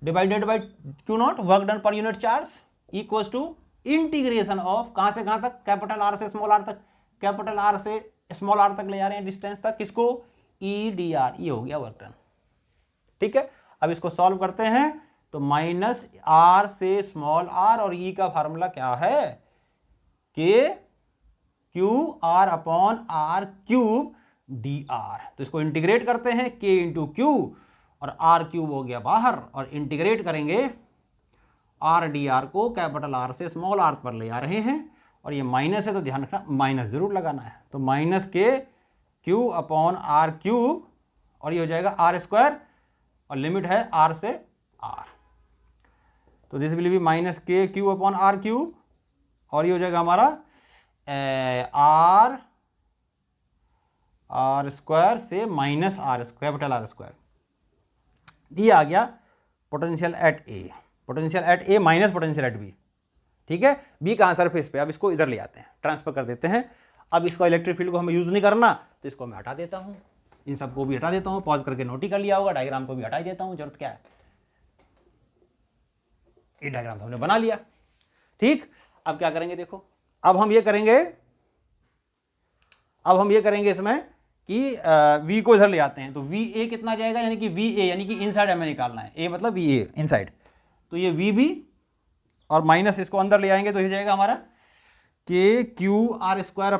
divided by Q naught, work done per unit charge, equals to integration of कहां से कहां तक, capital R से small R तक, capital R से small R तक ले जा रहे हैं डिस्टेंस तक, किसको, ई डी आर, ये हो गया वर्क डन। ठीक है, अब इसको सॉल्व करते हैं तो माइनस आर से स्मॉल आर, और ई का फार्मूला क्या है, K Q R upon R cube D R. तो इसको इंटीग्रेट करते हैं, के इंटू क्यू और आर क्यूब हो गया बाहर, और इंटीग्रेट करेंगे आर डी आर को कैपिटल आर से स्मॉल आर पर ले आ रहे हैं, और ये माइनस है तो ध्यान रखना माइनस जरूर लगाना है। तो minus K Q upon R cube, और ये हो जाएगा आर स्क्वायर, और लिमिट है आर से आर, तो this will be minus K Q upon R cube, और ये हो जाएगा हमारा आर स्क्वायर से minus R square, capital R square. ये आ गया potential at A, potential at A minus potential at B. ठीक है, बी का सरफेस पे, अब इसको इधर ले आते हैं, ट्रांसफर कर देते हैं। अब इसका इलेक्ट्रिक फील्ड को हमें यूज नहीं करना, तो इसको मैं हटा देता हूं, इन सबको भी हटा देता हूं, पॉज करके नोट ही कर लिया होगा, डायग्राम को भी हटा ही देता हूं, जरूरत क्या है, ये डायग्राम तो हमने बना लिया। ठीक, अब क्या करेंगे देखो, अब हम ये करेंगे इसमें कि v को इधर ले आते हैं, तो वी ए कितना जाएगा, यानी कि वी ए यानी कि इनसाइड हमें निकालना है, ए मतलब वी ए इनसाइड, तो ये वी बी और माइनस इसको अंदर ले आएंगे तो ये जाएगा हमारा K Q R square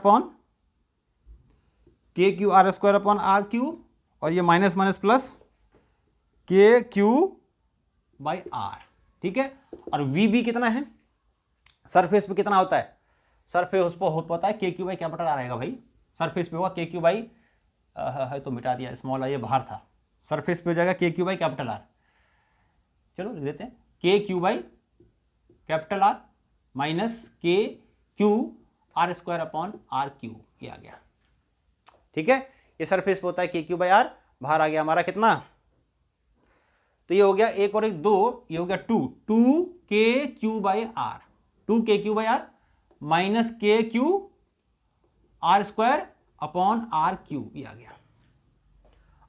upon R cube, और ये minus minus plus K Q by R. ठीक है, और वी बी कितना है, सरफेस पे कितना होता है, सरफेस पर होता है K Q by capital are आएगा भाई, सरफेस पे होगा के क्यू बाई, है तो मिटा दिया, स्मॉल आई ये बाहर था, सरफेस पे हो जाएगा K Q by capital are, चलो लिख देते हैं K Q by capital R minus K Q R square upon R Q, ये आ गया। ठीक है, ये सरफेस पे होता है के क्यू बाई आर, बाहर आ गया हमारा कितना, तो ये हो गया एक और एक दो, ये हो गया two K Q by R, two K Q by R minus K Q R square upon R Q, ये आ गया।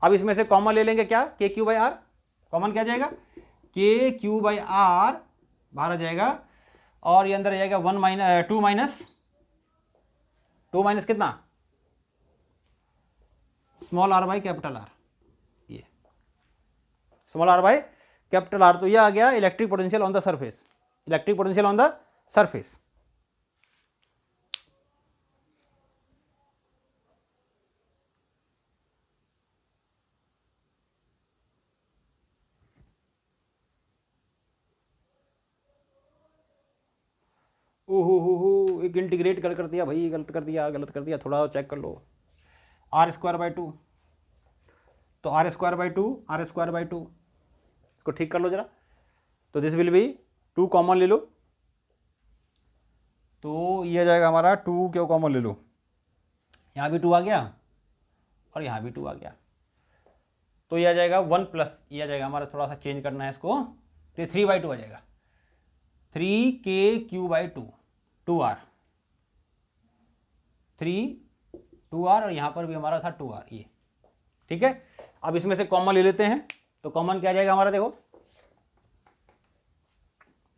अब इसमें से कॉमन ले लेंगे, क्या, के क्यू बाई आर, कॉमन क्या जाएगा, के क्यू बाई आर बाहर आ जाएगा, और ये अंदर आ जाएगा टू माइनस कितना, small R by capital R, ये small R by capital R, तो ये आ गया electric potential on the surface, electric potential on the surface. ओहो एक इंटीग्रेट कर दिया भाई, गलत कर दिया, थोड़ा चेक कर लो, आर स्क्वायर बाई टू, तो आर स्क्वायर बाई टू, इसको ठीक कर लो जरा, तो this will be two common ले लो, तो ये जाएगा हमारा टू, क्यों कॉमन ले लो, यहाँ भी टू आ गया और यहाँ भी टू आ गया, तो ये आ जाएगा वन प्लस, ये आ जाएगा हमारा, थोड़ा सा चेंज करना है इसको, तो 3/2 आ जाएगा, 3k Q by two are, 2r, और यहाँ पर भी हमारा था 2r, ये। ठीक है, अब इसमें से कॉमन ले लेते हैं, तो कॉमन क्या जाएगा हमारा, देखो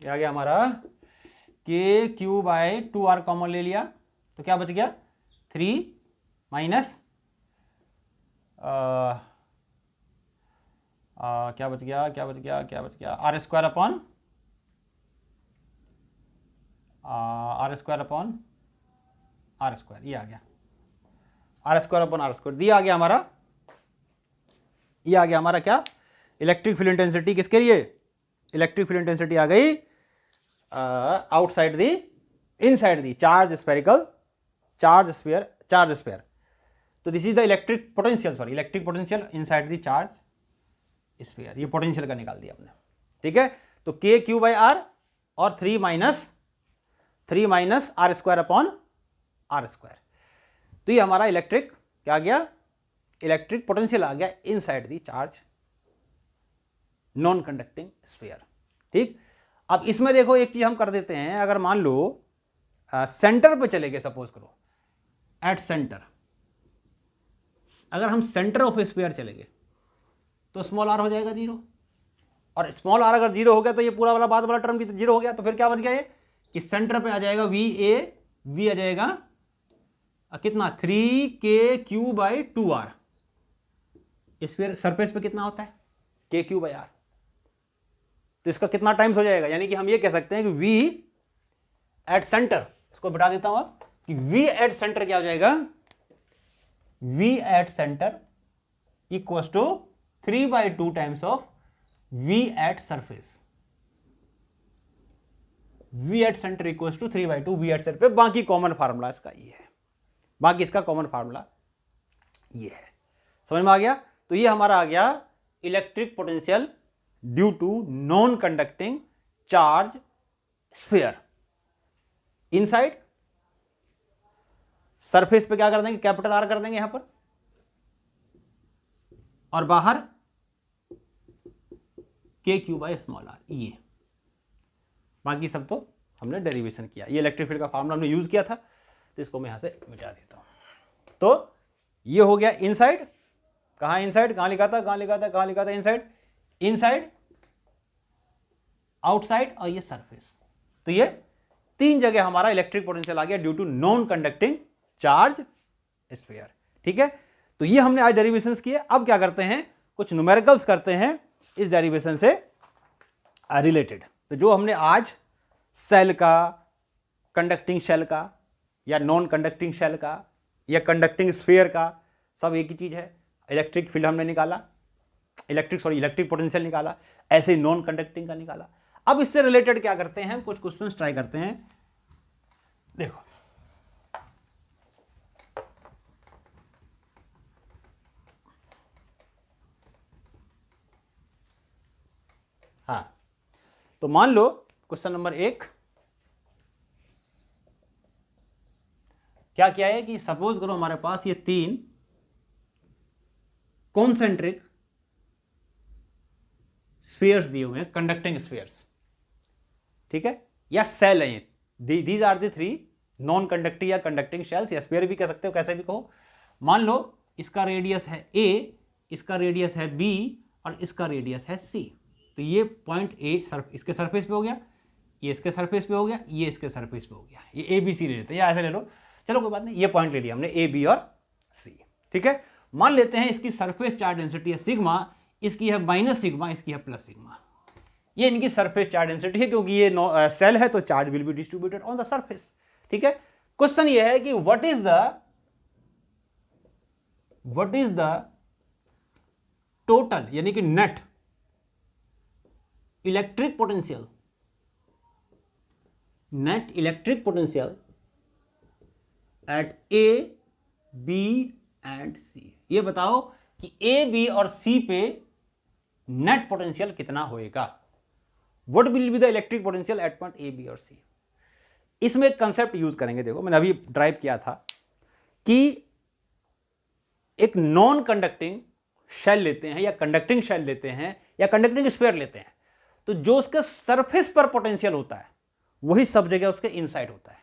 क्या आ गया हमारा, K Q by 2r common ले लिया, तो क्या बच गया, 3 माइनस क्या बच गया, R square upon R square, ये आ गया, R square upon R square, दिया आ गया हमारा, ये आ गया हमारा क्या, इलेक्ट्रिक फील्ड इंटेंसिटी, किसके लिए, इलेक्ट्रिक फील्ड इंटेंसिटी आ गई outside the inside the charge spherical charge sphere, तो this is the electric potential inside the charge sphere, ये पोटेंशियल का निकाल दिया हमने। ठीक है, तो के क्यू बाई आर और 3 minus R square upon R square, तो ये हमारा इलेक्ट्रिक क्या आ गया, इलेक्ट्रिक पोटेंशियल आ गया inside the charge non conducting sphere. ठीक, अब इसमें देखो एक चीज हम कर देते हैं, अगर मान लो सेंटर पे चले गए, सपोज करो एट सेंटर, अगर हम सेंटर ऑफ स्फीयर चले गए तो स्मॉल आर हो जाएगा 0, और स्मॉल आर अगर 0 हो गया तो ये पूरा वाला बाद वाला टर्म भी 0 हो गया। तो फिर क्या बच गया ये कि सेंटर पे आ जाएगा वी आ जाएगा कितना 3k/2r। स्फीयर सरफेस पे कितना होता है k/r, तो इसका कितना टाइम्स हो जाएगा, यानी कि हम ये कह सकते हैं कि v एट सेंटर, इसको बिठा देता हूं अब कि v एट सेंटर क्या हो जाएगा, v at center equal to 3/2 times of v at surface. v at center equal to 3/2 v at center पे। बाकी कॉमन फार्मूला इसका ये है, बाकी इसका कॉमन फार्मूला ये है। समझ में आ गया? तो ये हमारा आ गया electric potential due to non conducting charge sphere. Inside surface पे क्या कर देंगे, कैपिटल आर कर देंगे यहां पर, और बाहर k/r ये। बाकी सब तो हमने डेरिवेशन किया, ये इलेक्ट्रिक फील्ड का फार्मूला हमने यूज किया था, तो इसको मैं यहां से मिटा देता हूं। तो ये हो गया इनसाइड। कहां इनसाइड, कहां लिखा था इनसाइड, आउटसाइड और ये सरफेस। तो ये 3 जगह हमारा इलेक्ट्रिक पोटेंशियल आ गया due to non conducting charge sphere. ठीक है, तो ये हमने आज डेरिवेशंस किए। अब क्या करते हैं, कुछ न्यूमेरिकल्स करते हैं इस डेरिवेशन से रिलेटेड। तो जो हमने आज सेल का, कंडक्टिंग शेल का, या नॉन कंडक्टिंग शेल का, या कंडक्टिंग स्फीयर का, सब एक ही चीज है। इलेक्ट्रिक फील्ड हमने निकाला, इलेक्ट्रिक पोटेंशियल निकाला, ऐसे ही नॉन कंडक्टिंग का निकाला। अब इससे रिलेटेड क्या करते हैं, कुछ क्वेश्चंस ट्राई करते हैं। देखो हाँ, तो मान लो क्वेश्चन नंबर 1 क्या क्या है कि सपोज करो हमारे पास ये 3 कॉन्सेंट्रिक स्फीयर्स दिए हुए हैं, कंडक्टिंग स्फीयर्स। ठीक है, या सेल है, these are the 3 non conducting या कंडक्टिंग शेल्स, या स्फीयर भी कह सकते हो, कैसे भी कहो। मान लो इसका रेडियस है a, इसका रेडियस है b, और इसका रेडियस है c। तो ये पॉइंट a इसके सरफेस पे हो गया, ये इसके सरफेस पे हो गया, ये इसके सरफेस पे हो गया। ये a b c ले लेते हैं, या ऐसे ले लो, चलो कोई बात नहीं, ये पॉइंट ले लिया हमने a b और c। ठीक है, मान लेते हैं इसकी सरफेस चार्ज डेंसिटी है सिग्मा, इसकी है माइनस सिग्मा, इसकी है प्लस सिग्मा। ये इनकी सरफेस चार्ज डेंसिटी है, क्योंकि ये सेल है तो charge will be distributed on the surface. ठीक है, क्वेश्चन ये है कि व्हाट इज द टोटल, यानी कि net electric potential at A, B and C. ये बताओ कि ए, बी और सी पे नेट पोटेंशियल कितना होएगा। What will be the electric potential at point A, B और सी। इसमें एक कंसेप्ट यूज करेंगे, देखो मैंने अभी ड्राइव किया था कि एक नॉन कंडक्टिंग शेल लेते हैं, या कंडक्टिंग शेल लेते हैं, या कंडक्टिंग स्फीयर लेते हैं, तो जो उसके सरफेस पर पोटेंशियल होता है वही सब जगह उसके इनसाइड होता है।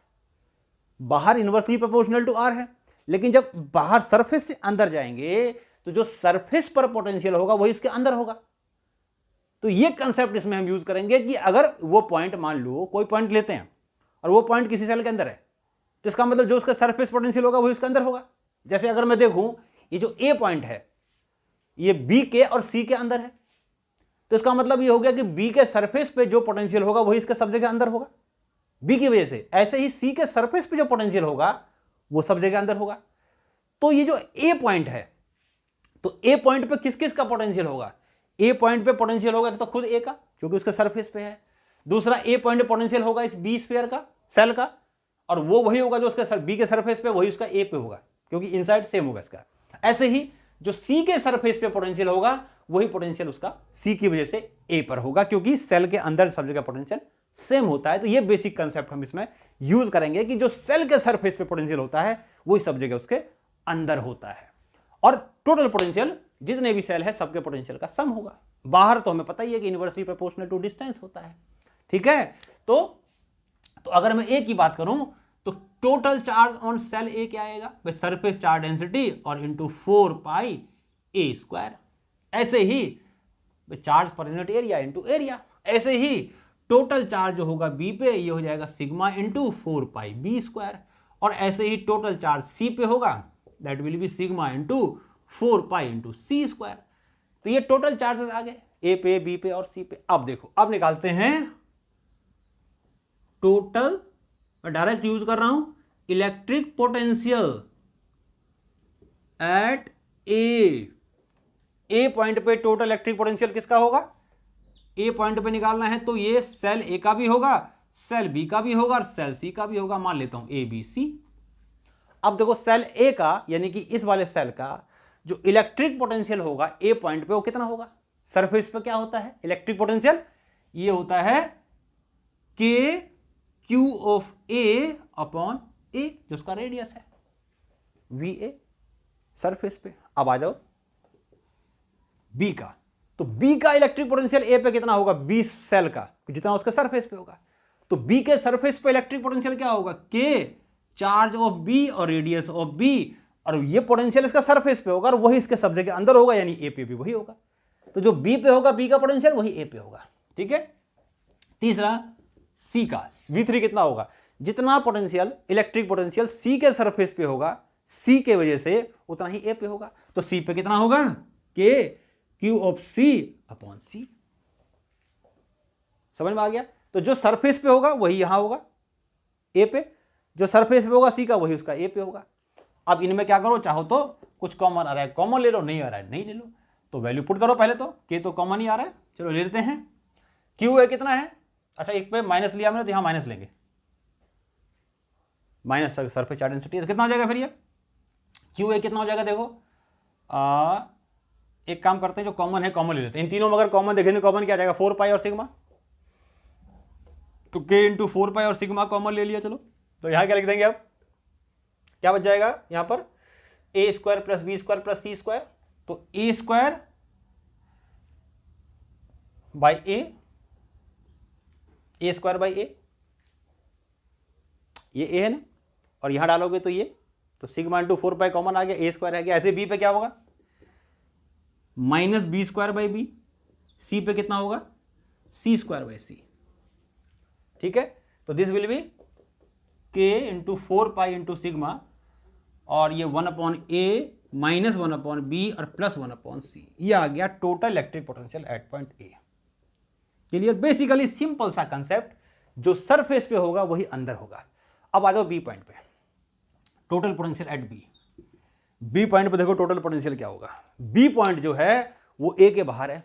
बाहर इनवर्सली प्रोपोर्शनल टू आर है, लेकिन जब बाहर सरफेस से अंदर जाएंगे तो जो सरफेस पर पोटेंशियल होगा वही उसके अंदर होगा। तो ये कंसेप्ट इसमें हम यूज करेंगे कि अगर वो पॉइंट, मान लो कोई पॉइंट लेते हैं और वो पॉइंट किसी सेल के अंदर है, तो इसका मतलब जो उसका सरफेस पोटेंशियल होगा वही उसके अंदर होगा। जैसे अगर मैं देखूं ये जो ए पॉइंट है ये बी के और सी के अंदर है, तो इसका मतलब ये हो गया कि बी के सरफेस पे जो पोटेंशियल होगा वही इसके सब जगह अंदर होगा, बी की वजह से। ऐसे ही सी के सरफेस पे जो पोटेंशियल होगा वो सब जगह अंदर होगा। तो ये जो ए पॉइंट है, तो ए पॉइंट पे किस किस का पोटेंशियल होगा, ए पॉइंट पे पोटेंशियल होगा तो खुद ए का, क्योंकि उसके सरफेस पे है। दूसरा ए पॉइंट पे पोटेंशियल होगा इस बी स्फीयर का, सेल का, और वो वही होगा जो उसके बी के सरफेस पे, वही उसका ए पे होगा, क्योंकि इनसाइड सेम होगा इसका। ऐसे ही जो सी के सरफेस पे पोटेंशियल होगा वही पोटेंशियल उसका सी की वजह से ए पर होगा, क्योंकि सेल के अंदर सब जगह पोटेंशियल सेम होता है। तो ये बेसिक कंसेप्ट हम इसमें यूज करेंगे कि जो सेल के सरफेस पे पोटेंशियल होता है वही सब जगह उसके अंदर होता है, और टोटल पोटेंशियल जितने भी सेल है सबके पोटेंशियल का सम होगा। बाहर तो हमें पता ही है कि इनवर्सली प्रोपोर्शनल टू डिस्टेंस होता है। ठीक है, तो अगर मैं ए की बात करूं तो total charge on shell A क्या आएगा भाई, सरफेस चार्ज डेंसिटी और इंटू 4 पाई ए स्क्वायर। ऐसे ही charge per unit area into area, ऐसे ही टोटल चार्ज जो होगा बी पे ये हो जाएगा sigma into 4 pi B square, और ऐसे ही टोटल चार्ज सी पे होगा that will be sigma into 4 pi into C square. तो ये टोटल चार्जेस आ गए ए पे, बी पे और सी पे। अब देखो, अब निकालते हैं टोटल, मैं डायरेक्ट यूज कर रहा हूं, electric potential at A point पे टोटल इलेक्ट्रिक पोटेंशियल किसका होगा, ए पॉइंट पे निकालना है, तो ये सेल ए का भी होगा, सेल बी का भी होगा और सेल सी का भी होगा। मान लेता हूं ए बी सी। अब देखो सेल ए का यानी कि इस वाले सेल का जो इलेक्ट्रिक पोटेंशियल होगा ए पॉइंट पे वो कितना होगा, सरफेस पे क्या होता है इलेक्ट्रिक पोटेंशियल, ये होता है K q of A upon ए जो उसका रेडियस है वी ए सरफेस पे। अब आ जाओ बी का, तो बी का इलेक्ट्रिक पोटेंशियल ए पे कितना होगा, बी सेल का जितना उसके सरफेस पे होगा, तो बी के सरफेस पे इलेक्ट्रिक पोटेंशियल क्या होगा, के चार्ज ऑफ बी और रेडियस ऑफ बी, और ये पोटेंशियल इसका सरफेस पे होगा और वही इसके सब जगह अंदर होगा, यानी ए पे भी वही होगा। तो जो बी पे होगा बी का पोटेंशियल वही ए पे होगा। ठीक है, तीसरा सी का V3 कितना होगा, जितना पोटेंशियल इलेक्ट्रिक पोटेंशियल सी के सरफेस पे होगा सी के वजह से उतना ही ए पे होगा, तो सी पे कितना होगा, के क्यू ऑफ सी अपॉन सी। समझ में आ गया। तो जो सरफेस पे होगा वही यहां होगा ए पे, जो सरफेस पे होगा सी का वही उसका ए पे होगा। अब इनमें क्या करो, चाहो तो कुछ कॉमन आ रहा है कॉमन ले लो, नहीं आ रहा है नहीं ले लो, तो वैल्यू पुट करो पहले, तो के तो कॉमन ही आ रहा है, चलो ले लेते हैं। क्यू ए कितना है, अच्छा एक पे माइनस लिया मैंने तो यहां माइनस लेंगे, माइनस सरफेस चार्ज डेंसिटी, तो कितना हो जाएगा फिर ये क्यू ए कितना हो जाएगा, देखो एक काम करते हैं जो कॉमन है कॉमन ले लेते हैं, इन तीनों में अगर कॉमन देखें तो कॉमन क्या आ जाएगा 4 पाई और सिग्मा, तो के इंटू 4 पाई और सिग्मा कॉमन ले लिया। चलो तो यहां क्या लिख देंगे, अब क्या बच जाएगा यहां पर, A square plus B square plus C square, तो A square by A square by A, ये ए है ना, और यहां डालोगे तो ये, तो सिग्मा इंटू 4 पाई कॉमन आ गया, ए स्क्वायर आ गया। ऐसे बी पे क्या होगा, minus B square by B, C पे कितना होगा, सी स्क्वायर बाई सी। ठीक है, तो this will be K into 4 pi into sigma, और ये 1 upon A minus 1 upon B और प्लस 1 अपॉन सी, ये आ गया total electric potential at point A. Clear, basically simple सा कंसेप्ट, जो सरफेस पे होगा वही अंदर होगा। अब आ जाओ बी पॉइंट पे, total potential at B. B point पे देखो टोटल पोटेंशियल क्या होगा, बी पॉइंट जो है वो ए के बाहर है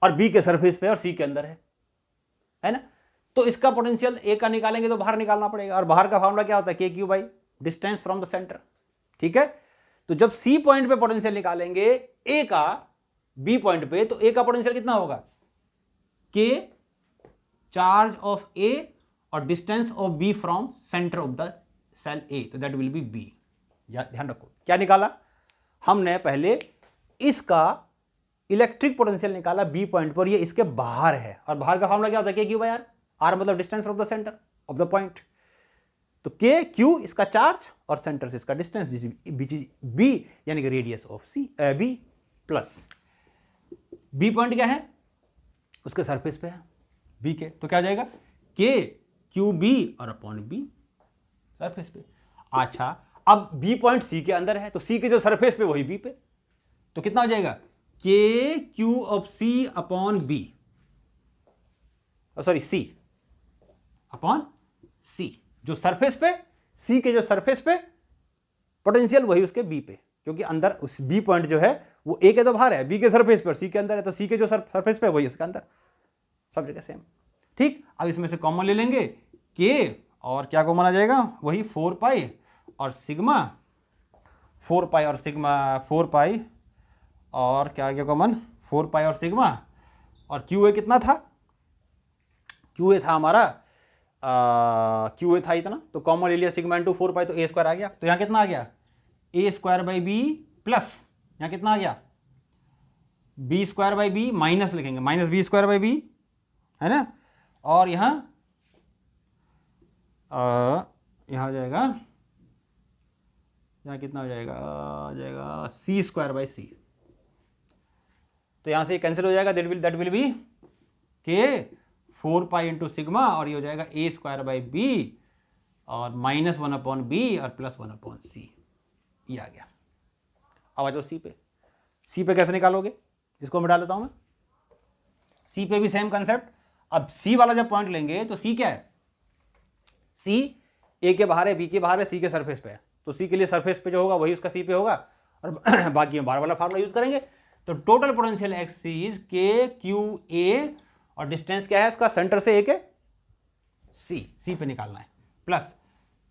और बी के सरफेस पे और सी के अंदर है ना, तो इसका पोटेंशियल ए का निकालेंगे तो बाहर निकालना पड़ेगा, और बाहर का फॉर्मूला क्या होता है, K Q by distance from the centre. ठीक है, तो जब सी पॉइंट पे पोटेंशियल निकालेंगे ए का बी पॉइंट पे, तो ए का पोटेंशियल कितना होगा, के चार्ज ऑफ ए और distance of B from centre of the shell A, तो दैट विल बी बी। ध्यान रखो क्या निकाला हमने, पहले इसका इलेक्ट्रिक पोटेंशियल निकाला बी पॉइंट पर, ये इसके बाहर है, और बाहर का फॉर्मूला क्या होता है, K Q by are, are मतलब distance from the centre of the point, तो के क्यू इसका चार्ज और सेंटर से इसका डिस्टेंस, बी यानी कि radius of C B, plus B point क्या है उसके सरफेस पे है बी के, तो क्या हो जाएगा के क्यू बी और अपॉन बी सरफेस पे। अच्छा अब बी पॉइंट सी के अंदर है, तो सी के जो सरफेस पे वही बी पे, तो कितना हो जाएगा K q of C upon B, sorry C upon C, जो सरफेस पे सी के जो सरफेस पे पोटेंशियल वही उसके बी पे, क्योंकि अंदर उस बी पॉइंट जो है वो ए के तो बाहर है, बी के सरफेस पर सी के अंदर है, तो सी के जो सरफेस पे वही उसके अंदर, सब जगह सेम। ठीक, अब इसमें से कॉमन ले लेंगे के, और क्या कॉमन आ जाएगा, वही 4 पाई और सिग्मा, 4 पाई और सिग्मा, 4 पाई और क्या आ गया कॉमन, 4 पाई और सिग्मा, और क्यू ए कितना था, क्यू ए था हमारा क्यू ए था इतना, तो कॉमन ले लिया सिग्मा इंटू 4 पाई, तो ए स्क्वायर आ गया, तो यहाँ कितना आ गया, A square by B plus यहाँ कितना आ गया, B square by B, minus लिखेंगे minus B square by B, है ना, और यहाँ यहाँ हो जाएगा, यहाँ कितना हो जाएगा, आ जाएगा c²/c। तो यहाँ से कैंसिल हो जाएगा, दैट विल बी के 4 पाई इंटू सिग्मा, और ये हो जाएगा a²/b और -1/b और +1/c। ये आ गया। अब आ जाओ सी पे। सी पे कैसे निकालोगे, इसको मिटा लेता हूं मैं। सी पे भी सेम कंसेप्ट। अब सी वाला जब पॉइंट लेंगे तो सी क्या है, सी ए के बाहर है, बी के बाहर है, सी के सरफेस पे है, तो सी के लिए सरफेस पे जो होगा वही उसका सी पे होगा, और बाकी में बार वाला फार्मूला यूज करेंगे। तो total potential X C is K Q A, और डिस्टेंस क्या है इसका, सेंटर से ए के सी पे निकालना है, plus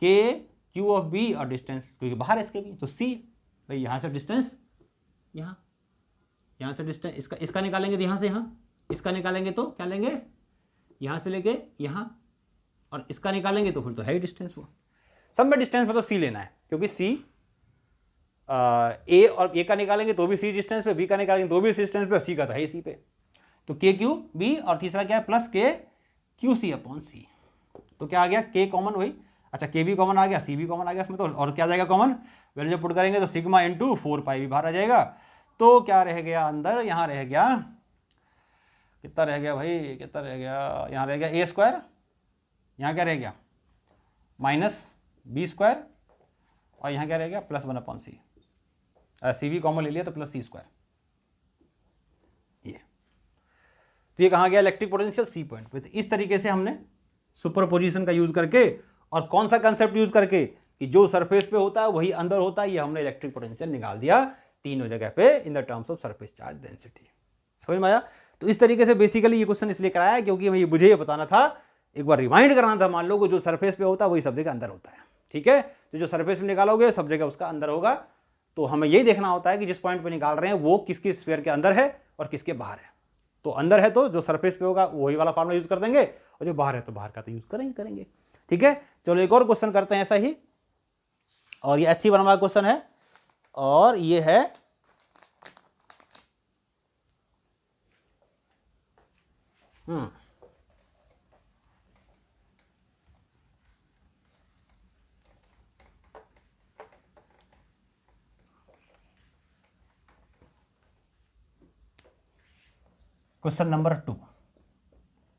K q of B, और डिस्टेंस क्योंकि बाहर है इसके भी, तो सी भाई यहां से डिस्टेंस, यहां से डिस्टेंस इसका निकालेंगे तो यहां से यहां, इसका निकालेंगे तो क्या लेंगे, यहां से लेके यहां, और इसका निकालेंगे तो फिर तो है ही डिस्टेंस। वो सब में डिस्टेंस मतलब सी लेना है, क्योंकि सी ए और ए का निकालेंगे तो भी सी डिस्टेंस पे, बी का निकालेंगे तो भी सी डिस्टेंस पे, और सी का तो है ही सी पे। तो के क्यू बी, और तीसरा क्या है, plus K Q C upon C. तो क्या आ गया, के कॉमन वही, अच्छा के भी कॉमन आ गया, सी भी कॉमन आ गया इसमें, तो और क्या जाएगा कॉमन, वैल्यू जब पुट करेंगे तो सिग्मा इंटू 4 पाई भी बाहर आ जाएगा। तो क्या रह गया अंदर, यहाँ रह गया, कितना रह गया भाई, कितना रह गया, यहाँ रह गया a², यहाँ क्या रह गया -b², और यहाँ क्या रह गया +1/c। सी भी कॉमन ले लिया तो +c²। ये तो ये कहाँ गया, इलेक्ट्रिक पोटेंशियल सी पॉइंट पे। तो इस तरीके से हमने सुपरपोजिशन का यूज करके, और कौन सा कंसेप्ट यूज करके, कि जो सरफेस पे होता है वही अंदर होता है, ये हमने इलेक्ट्रिक पोटेंशियल निकाल दिया तीनों जगह पे in the terms of surface charge density. समझ में आया। तो इस तरीके से बेसिकली ये क्वेश्चन इसलिए कराया क्योंकि मुझे ये बताना था, एक बार रिमाइंड कराना था, मान लो को जो सरफेस पे होता है वही सब जगह अंदर होता है, ठीक है। तो जो सरफेस में निकालोगे सब जगह उसका अंदर होगा। तो हमें यही देखना होता है कि जिस पॉइंट पे निकाल रहे हैं वो किसके स्फीयर के अंदर है और किसके बाहर है। तो अंदर है तो जो सरफेस पे होगा वही वाला फार्मूला यूज कर देंगे, और जो बाहर है तो बाहर का तो यूज करेंगे। ठीक है, चलो एक और क्वेश्चन करते हैं ऐसा ही, और ये SC बनवा क्वेश्चन है, और ये है क्वेश्चन नंबर 2।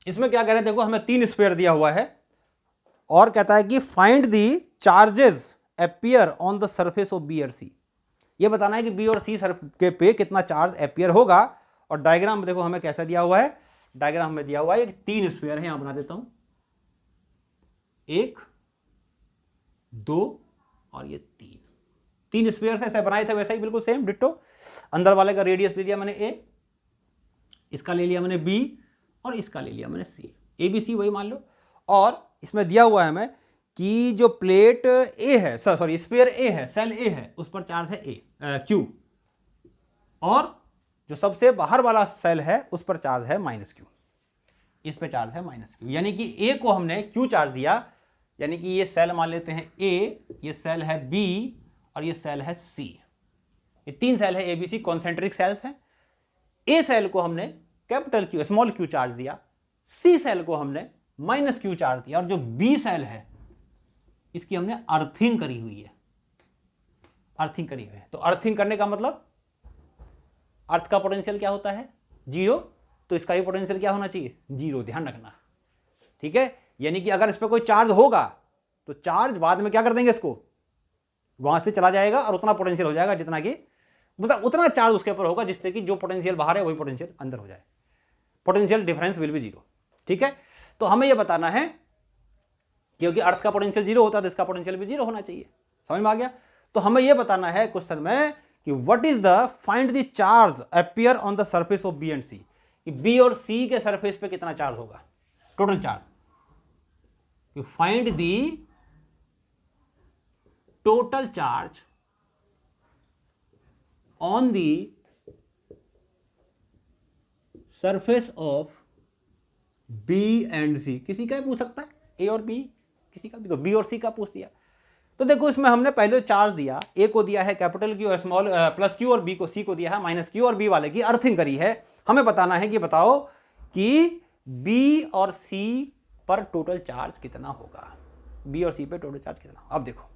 इसमें क्या कह रहे हैं, देखो हमें 3 स्फीयर दिया हुआ है, और कहता है कि find the charges appear on the surface of B और सी। ये बताना है कि बी और सी के पे कितना चार्ज अपीयर होगा। और डायग्राम देखो हमें कैसा दिया हुआ है, डायग्राम हमें दिया हुआ है 3 स्फीयर है, यहां बना देता हूं, 1 2 और ये 3 स्फीयर ऐसे बनाए थे, वैसा ही बिल्कुल सेम डिट्टो। अंदर वाले का रेडियस ले लिया मैंने a, इसका ले लिया मैंने b, और इसका ले लिया मैंने c, a b c वही मान लो। और इसमें दिया हुआ है हमें कि जो प्लेट a है, सॉरी स्फीयर a है, सेल a है, उस पर चार्ज है q, और जो सबसे बाहर वाला सेल है उस पर चार्ज है -q, इस पे चार्ज है -q। यानी कि a को हमने q चार्ज दिया, यानी कि ये सेल मान लेते हैं a, ये सेल है b, और ये सेल है c। ये 3 सेल है ABC, कॉन्सेंट्रिक सेल्स हैं। a सेल को हमने capital Q small q charge दिया, c सेल को हमने -q चार्ज दिया, और जो b सेल है इसकी हमने अर्थिंग करी हुई है, अर्थिंग करी हुई है। तो अर्थिंग करने का मतलब अर्थ का पोटेंशियल क्या होता है 0, तो इसका भी पोटेंशियल क्या होना चाहिए 0, ध्यान रखना, ठीक है। यानी कि अगर इस पर कोई चार्ज होगा तो चार्ज बाद में क्या कर देंगे, इसको वहां से चला जाएगा और उतना पोटेंशियल हो जाएगा जितना कि मतलब उतना चार्ज उसके ऊपर होगा जिससे कि जो पोटेंशियल बाहर है वही पोटेंशियल अंदर हो जाए। पोटेंशियल डिफरेंस विल बी 0, ठीक है। तो हमें यह बताना है क्योंकि अर्थ का पोटेंशियल 0 होता है तो इसका पोटेंशियल भी 0 होना चाहिए। समझ में आ गया। तो हमें यह बताना है क्वेश्चन में कि what is the find the charge appear on the surface of B and C, कि बी और सी के सरफेस पे कितना चार्ज होगा, total charge. Find the total charge on the surface of B and C. किसी का भी पूछ सकता है, ए और बी, किसी का भी, तो बी और सी का पूछ दिया। तो देखो इसमें हमने पहले चार्ज दिया, ए को दिया है capital Q small plus Q, और बी को सी को दिया है -q, और बी वाले की अर्थिंग करी है। हमें बताना है कि बताओ कि बी और सी पर टोटल चार्ज कितना होगा। बी और सी पे टोटल चार्ज कितना। अब देखो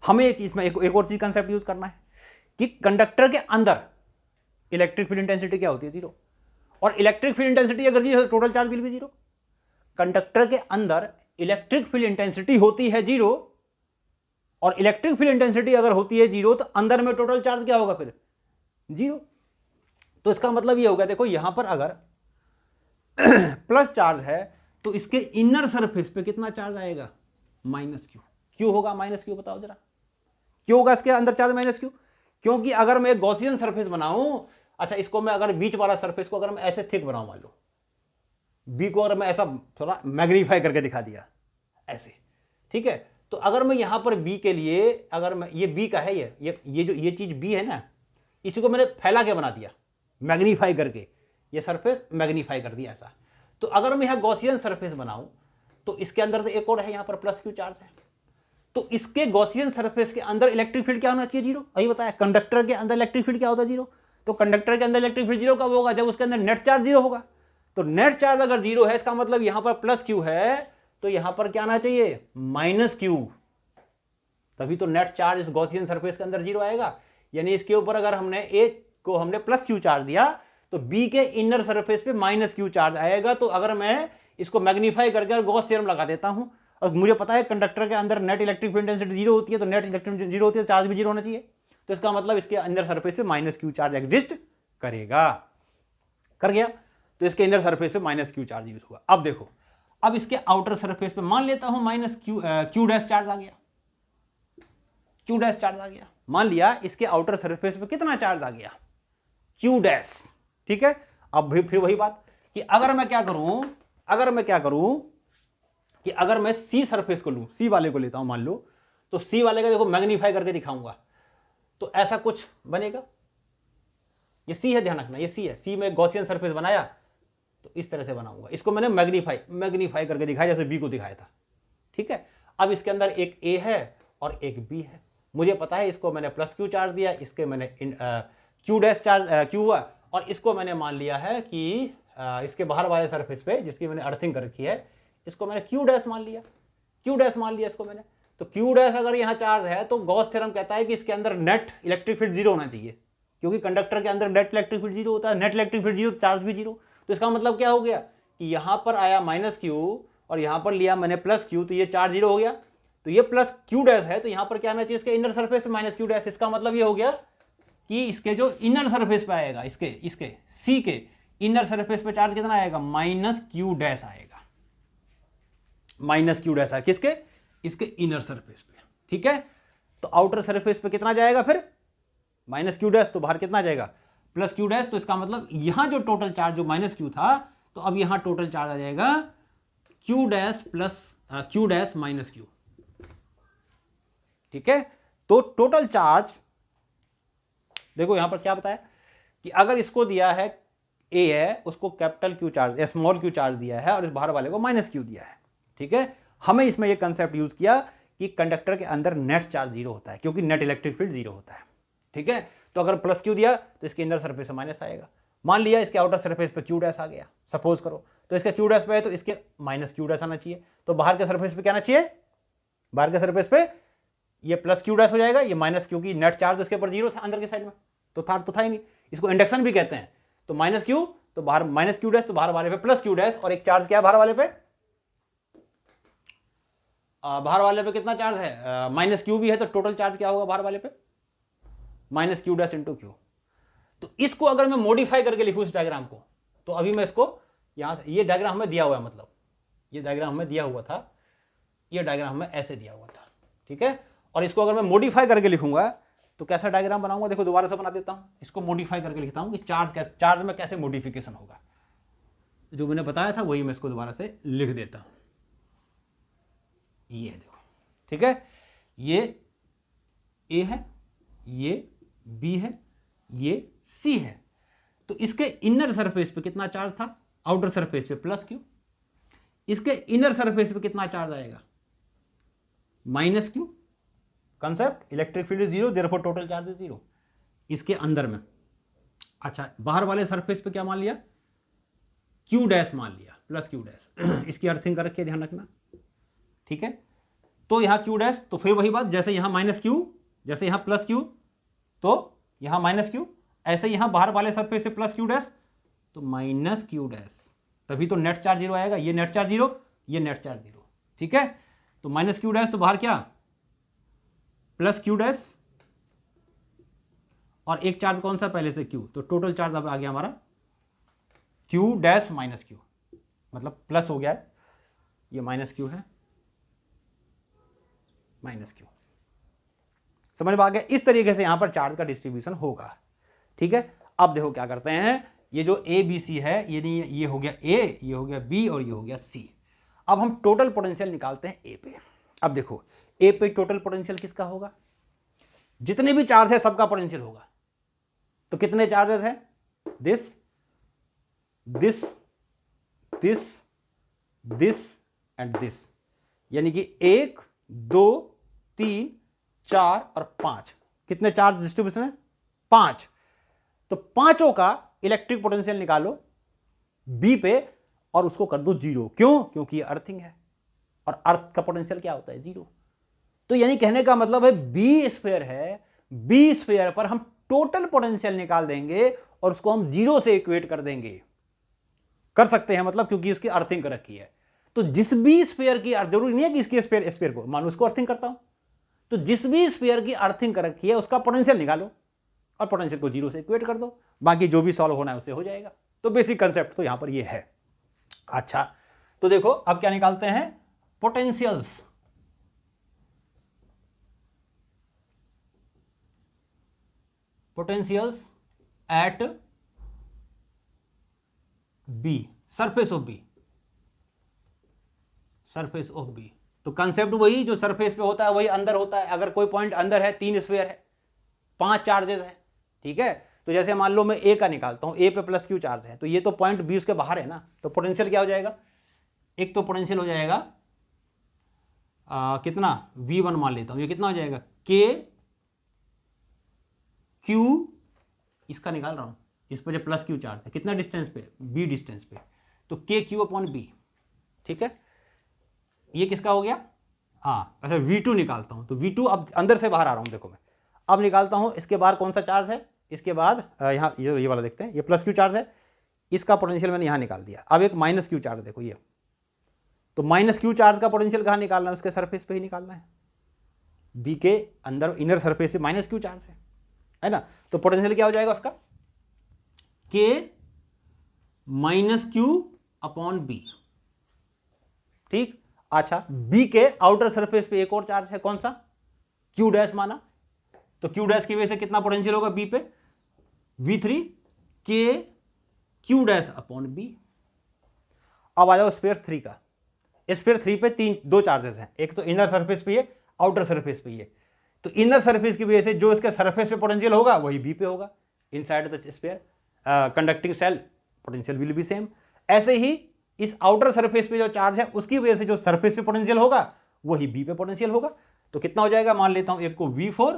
हमें एक चीज में एक और चीज कंसेप्ट यूज करना है कि कंडक्टर के अंदर इलेक्ट्रिक फील्ड इंटेंसिटी क्या होती है, जीरो। और इलेक्ट्रिक फील्ड इंटेंसिटी अगर zero, total charge will be zero. Conductor के अंदर इलेक्ट्रिक फील्ड इंटेंसिटी होती है जीरो, और इलेक्ट्रिक फील्ड इंटेंसिटी अगर होती है जीरो तो अंदर में टोटल चार्ज क्या होगा फिर, जीरो। तो इसका मतलब ये होगा, देखो यहां पर अगर प्लस चार्ज है तो इसके इनर सरफेस पे कितना चार्ज आएगा, माइनस क्यू। क्यों होगा माइनस क्यू, बताओ जरा क्यों होगा इसके अंदर चार्ज माइनस क्यू। क्योंकि अगर मैं गॉसियन सरफेस बनाऊं, अच्छा इसको मैं अगर बीच वाला सरफेस को अगर मैं ऐसे थिक बनाऊं, मान लो बी को अगर मैं ऐसा थोड़ा मैग्नीफाई करके दिखा दिया ऐसे, ठीक है, तो अगर मैं यहां पर बी के लिए, अगर मैं ये बी का है, ये जो ये चीज बी है ना, इसी को मैंने फैला के बना दिया मैग्नीफाई करके, ये सरफेस मैग्नीफाई कर दिया ऐसा। तो अगर मैं यहां गॉसियन सरफेस बनाऊं तो इसके अंदर तो एक और है, यहां पर प्लस क्यू चार्ज है, तो इसके गॉसियन सरफेस के अंदर इलेक्ट्रिक फील्ड क्या होना चाहिए, जीरो। अभी बताया कंडक्टर के अंदर इलेक्ट्रिक फील्ड क्या होता है, जीरो। तो कंडक्टर के अंदर इलेक्ट्रिक फील्ड जीरो कब होगा, जब उसके अंदर नेट चार्ज जीरो होगा। तो नेट चार्ज अगर जीरो है, इसका मतलब यहां पर प्लस क्यू है, तो यहां पर क्या आना चाहिए, माइनस क्यू। तभी तो नेट चार्ज इस गॉसियन सरफेस के अंदर जीरो आएगा। यानी इसके ऊपर अगर हमने ए को हमने प्लस क्यू चार्ज दिया तो बी के इनर सरफेस पे माइनस क्यू चार्ज आएगा। तो अगर मैं इसको मैग्नीफाई करके गॉस थ्योरम लगा देता हूं, और मुझे पता है कंडक्टर के अंदर net electric field intensity zero होती है, तो नेट इलेक्ट्रिक जीरो होती है, चार्ज भी जीरो होना चाहिए। तो इसका मतलब इसके अंदर सरफेस पे माइनस क्यू चार्ज एग्जिस्ट करेगा। कर गया, तो इसके इनर सरफेस पे माइनस क्यू चार्ज यूज हुआ। अब देखो, अब इसके आउटर सरफेस पे मान लेता हूं माइनस क्यू डैश चार्ज आ गया, क्यू डैश चार्ज आ गया। मान लिया इसके आउटर सरफेस पे कितना चार्ज आ गया, क्यू डैश, ठीक है। अब फिर वही बात कि अगर मैं क्या करूं कि अगर मैं सी सरफेस को लूं, सी वाले को लेता हूं मान लो, तो सी वाले का देखो मैग्नीफाई करके दिखाऊंगा तो ऐसा कुछ बनेगा। ये सी है, ध्यान रखना ये सी है, सी में गॉसियन सरफेस बनाया तो इस तरह से बनाऊंगा, इसको मैंने मैग्नीफाई करके दिखाया जैसे बी को दिखाया था, ठीक है। अब इसके अंदर एक ए है और एक बी है, मुझे पता है इसको मैंने प्लस क्यू चार्ज दिया, इसके मैंने क्यू डैश चार्ज क्यू हुआ, और इसको मैंने मान लिया है कि इसके बाहर वाले सरफेस पे जिसकी मैंने अर्थिंग कर रखी है, इसको मैंने क्यू डैश मान लिया, क्यू डैश मान लिया इसको मैंने। तो क्यू डैश अगर यहाँ चार्ज है तो गॉस थ्योरम कहता है कि इसके अंदर नेट इलेक्ट्रिक फील्ड जीरो होना चाहिए, क्योंकि कंडक्टर के अंदर नेट इलेक्ट्रिक फील्ड जीरो होता है, net electric field zero, charge भी जीरो। तो इसका मतलब क्या हो गया कि यहां पर आया माइनस क्यू और यहां पर लिया मैंने प्लस क्यू, तो ये चार्ज जीरो हो गया। तो ये प्लस क्यू डैश है, तो यहां पर क्या आना चाहिए, इसके inner surface minus Q dash. इसका मतलब ये हो गया कि इसके जो इनर सरफेस पे आएगा, इसके सी के इनर सरफेस पे चार्ज कितना आएगा, माइनस क्यू डैश आएगा, माइनस क्यू डैश है किसके, इसके इनर सरफेस पे, ठीक है। तो आउटर सरफेस पे कितना जाएगा फिर, माइनस क्यू डैश, तो बाहर कितना जाएगा, प्लस क्यू डैश। तो इसका मतलब यहां जो टोटल चार्ज जो माइनस क्यू था, तो अब यहां टोटल चार्ज आ जाएगा Q dash plus Q dash minus Q, ठीक है। तो टोटल चार्ज देखो यहां पर क्या बताया कि अगर इसको दिया है ए है, उसको capital Q charge small Q charge दिया है, और इस बाहर वाले को माइनस क्यू दिया है, ठीक है। हमें इसमें यह कंसेप्ट यूज किया कि कंडक्टर के अंदर नेट चार्ज जीरो होता है, क्योंकि नेट इलेक्ट्रिक फील्ड जीरो होता है, ठीक है। तो अगर प्लस क्यू दिया तो इसके इंदर सरफेस से माइनस आएगा। मान लिया इसके आउटर सरफेस पे क्यू डैश आ गया, सपोज करो, तो इसके क्यू डैश पे है तो इसके माइनस क्यू डैश आना चाहिए। तो बाहर के सरफेस पे क्या आना चाहिए, बाहर के सरफेस पे ये प्लस क्यू डैश हो जाएगा, ये माइनस, क्योंकि नेट चार्ज इसके ऊपर जीरो था अंदर की साइड में, तो था ही नहीं। इसको इंडक्शन भी कहते हैं। तो माइनस क्यू, तो बाहर माइनस क्यू डैश, तो बाहर वाले पे प्लस क्यू डैश, और एक चार्ज क्या है बाहर वाले पे, बाहर वाले पे कितना चार्ज है, माइनस क्यू भी है, तो टोटल चार्ज क्या होगा बाहर वाले पे, minus Q dash into Q. तो इसको अगर मैं मॉडिफाई करके लिखूं इस डायग्राम को, तो अभी मैं इसको यहां से, ये डायग्राम हमें दिया हुआ है, मतलब ये डायग्राम हमें दिया हुआ था, ये डायग्राम हमें ऐसे दिया हुआ था, ठीक है। और इसको अगर मैं मॉडिफाई करके लिखूंगा तो कैसा डायग्राम बनाऊंगा, देखो दोबारा से बना देता हूं, इसको मॉडिफाई करके लिखता हूं कि चार्ज में कैसे मॉडिफिकेशन होगा। जो मैंने बताया था वही मैं इसको दोबारा से लिख देता हूं। ये देखो, ठीक है, ये ए है, ये बी है, ये सी है। तो इसके इनर सरफेस पे कितना चार्ज था, आउटर सरफेस पे प्लस क्यू, इसके इनर सरफेस पे कितना चार्ज आएगा, minus Q. Concept, electric field zero, therefore total charge is zero इसके अंदर में। अच्छा, बाहर वाले सरफेस पे क्या मान लिया, क्यू डैश मान लिया, प्लस क्यू डैश। इसकी अर्थिंग कर रखी है, ध्यान रखना, ठीक है। तो यहां क्यू डैश, तो फिर वही बात, जैसे यहां माइनस क्यू, जैसे यहां प्लस क्यू, तो यहां माइनस क्यू, ऐसे यहां बाहर वाले सरफेस से प्लस क्यू डैश, तो माइनस क्यू डैश, तभी तो नेट चार्ज जीरो आएगा। ये नेट चार्ज जीरो, ये नेट चार्ज जीरो, ठीक है। तो माइनस क्यू डैश, तो बाहर क्या, प्लस क्यू डैश, और एक चार्ज कौन सा पहले से क्यू, तो टोटल चार्ज अब आ गया हमारा क्यू डैश माइनस क्यू, मतलब प्लस हो गया है, ये माइनस क्यू है, माइनस क्यू। समझ में आ गया? इस तरीके से यहां पर चार्ज का डिस्ट्रीब्यूशन होगा, ठीक है। अब देखो क्या करते हैं, ये जो ए बी सी है, ये नहीं, ये हो गया ए, ये हो गया बी, और ये हो गया सी। अब हम टोटल पोटेंशियल निकालते हैं ए पे। अब देखो ए पे टोटल पोटेंशियल किसका होगा, जितने भी चार्ज है सबका पोटेंशियल होगा। तो कितने चार्जेस हैं, this this this this and this, यानी कि 1 2 3 4 और 5, कितने चार्ज डिस्ट्रीब्यूशन है, 5। तो पांचों का इलेक्ट्रिक पोटेंशियल निकालो बी पे और उसको कर दो जीरो। क्यों? क्योंकि ये अर्थिंग है और अर्थ का पोटेंशियल क्या होता है, जीरो। तो यानी कहने का मतलब है बी स्फीयर है, बी स्फीयर पर हम टोटल पोटेंशियल निकाल देंगे और उसको हम जीरो से इक्वेट कर देंगे, कर सकते हैं मतलब, क्योंकि उसकी अर्थिंग कर रखी है। तो जिस भी स्फीयर की, जरूरी नहीं है कि इसकी स्फीयर को मान लो उसको अर्थिंग करता हूं, तो जिस भी स्फीयर की अर्थिंग कर रखी है उसका पोटेंशियल निकालो और पोटेंशियल को जीरो से इक्वेट कर दो, बाकी जो भी सॉल्व होना है उससे हो जाएगा। तो बेसिक कंसेप्ट तो यहां पर ये है। अच्छा, तो देखो अब क्या निकालते हैं, potentials. Potentials at B, surface of B, surface of B. तो कंसेप्ट वही जो सरफेस पे होता है वही अंदर होता है। अगर कोई पॉइंट अंदर है, 3 स्फीयर है, 5 चार्जेस है, ठीक है। तो जैसे मान लो मैं ए का निकालता हूं, ए पे प्लस क्यू चार्ज है, तो ये तो पॉइंट बी उसके बाहर है ना, तो पोटेंशियल क्या हो जाएगा, एक तो पोटेंशियल हो जाएगा कितना, V1 मान लेता हूं, ये कितना हो जाएगा, के क्यू, इसका निकाल रहा हूं, इस पर जो प्लस क्यू चार्ज है, कितना डिस्टेंस पे, बी डिस्टेंस पे, तो के क्यू अपॉन बी, ठीक है। ये किसका हो गया, हाँ। अच्छा, V2 निकालता हूं, तो V2 अब अंदर से बाहर आ रहा हूं, देखो मैं अब निकालता हूं, इसके बाद कौन सा चार्ज है, इसके बाद यहाँ ये वाला देखते हैं, ये प्लस क्यू चार्ज है, इसका पोटेंशियल मैंने यहां निकाल दिया। अब एक माइनस क्यू चार्ज देखो ये, तो माइनस क्यू चार्ज का पोटेंशियल कहां निकालना है, उसके सरफेस पे ही निकालना है, बी के अंदर इनर सरफेस से माइनस क्यू चार्ज है ना। तो पोटेंशियल क्या हो जाएगा उसका, के माइनस क्यू अपॉन बी, ठीक। अच्छा, बी के आउटर सरफेस पे एक और चार्ज है, कौन सा, क्यू डैश माना, तो क्यू डैश की वजह से कितना पोटेंशियल होगा बी पे, V3 के क्यू डैश अपॉन बी। अब आ जाओ स्फीयर 3 का। स्फीयर 3 पे दो चार्जेस हैं, एक तो इनर सरफेस पे है, आउटर सरफेस पे है। तो इनर सरफेस की वजह से जो इसके सरफेस पे पोटेंशियल होगा वही बी पे होगा, inside the sphere conducting shell potential will be same. ऐसे ही इस आउटर सरफेस पे जो चार्ज है उसकी वजह से जो सरफेस पे पोटेंशियल होगा वही बी पे पोटेंशियल होगा। तो कितना हो जाएगा, मान लेता हूं एक को V4,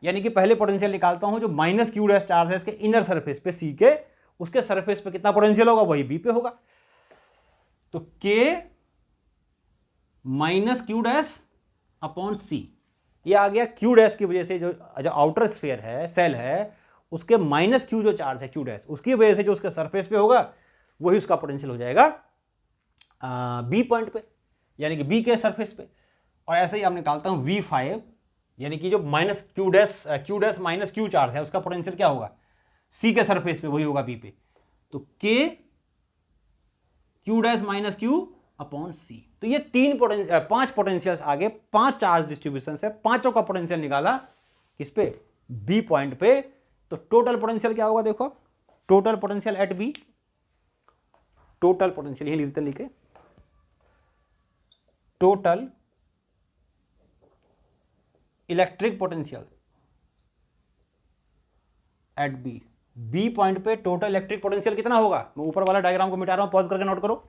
यानी कि पहले पोटेंशियल निकालता हूं जो माइनस क्यू डैश चार्ज है इसके इनर सरफेस पे सी के, उसके सरफेस पे कितना पोटेंशियल होगा वही बी पे होगा। तो के minus Q dash upon C, ये आ गया क्यू डैश की वजह से जो आउटर स्फीयर है, सेल है, उसके माइनस क्यू जो चार्ज है क्यू डैश, उसकी वजह से जो उसके सरफेस पे होगा वही उसका पोटेंशियल हो जाएगा बी पॉइंट पे, यानी कि बी के सरफेस पे। और ऐसे ही आप निकालता हूं V5, यानी कि जो minus Q dash minus Q charge है उसका पोटेंशियल क्या होगा, सी के सरफेस पे, वही होगा बी पे। तो K q dash minus q upon C. तो ये 5 पोटेंशियल्स आगे, 5 चार्ज डिस्ट्रीब्यूशन से पांचों का पोटेंशियल निकाला किस पे, बी पॉइंट पे। तो टोटल पोटेंशियल क्या होगा, देखो total potential at B, total potential यही लिखते लिखे, total electric potential at B, B point पे टोटल इलेक्ट्रिक पोटेंशियल कितना होगा, मैं ऊपर वाला डायग्राम को मिटा रहा हूं, पॉज करके नोट करो।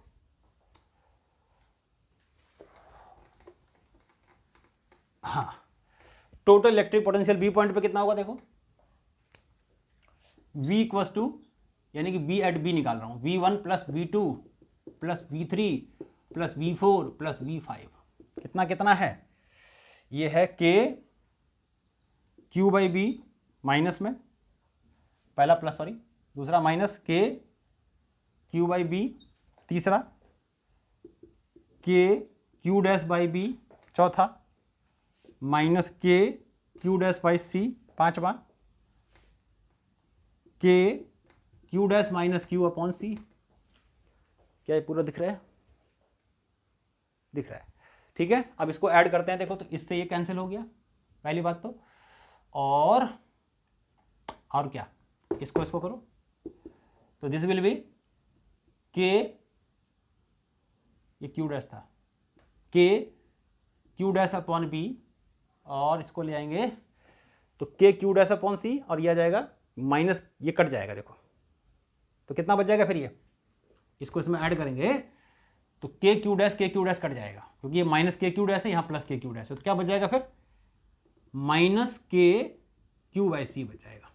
हाँ, total electric potential B point पे कितना होगा, देखो V इक्वल्स टू, यानी कि बी एट बी निकाल रहा हूं, V1 plus V2 plus V3 plus V4 plus V5, कितना कितना है ये है K Q by B minus में, पहला प्लस सॉरी, दूसरा minus K Q by B, तीसरा K q dash by B, चौथा minus K q dash by C, पांचवा K q dash minus q upon C. क्या ये पूरा दिख रहा है? दिख रहा है, ठीक है। अब इसको ऐड करते हैं, देखो तो इससे ये कैंसिल हो गया पहली बात तो, और क्या, इसको करो तो दिस विल बी के, ये क्यू डैश था, के क्यू डैश अपॉन बी, और इसको ले आएंगे तो के क्यू डैश अपॉन सी, और ये आ जाएगा माइनस, ये कट जाएगा देखो, तो कितना बच जाएगा फिर ये, इसको इसमें ऐड करेंगे तो के क्यू डैश कट जाएगा, क्योंकि ये माइनस के क्यू डैश है, यहां प्लस के क्यू डैश है, तो क्या बच जाएगा फिर, माइनस के क्यू बाई सी बच जाएगा।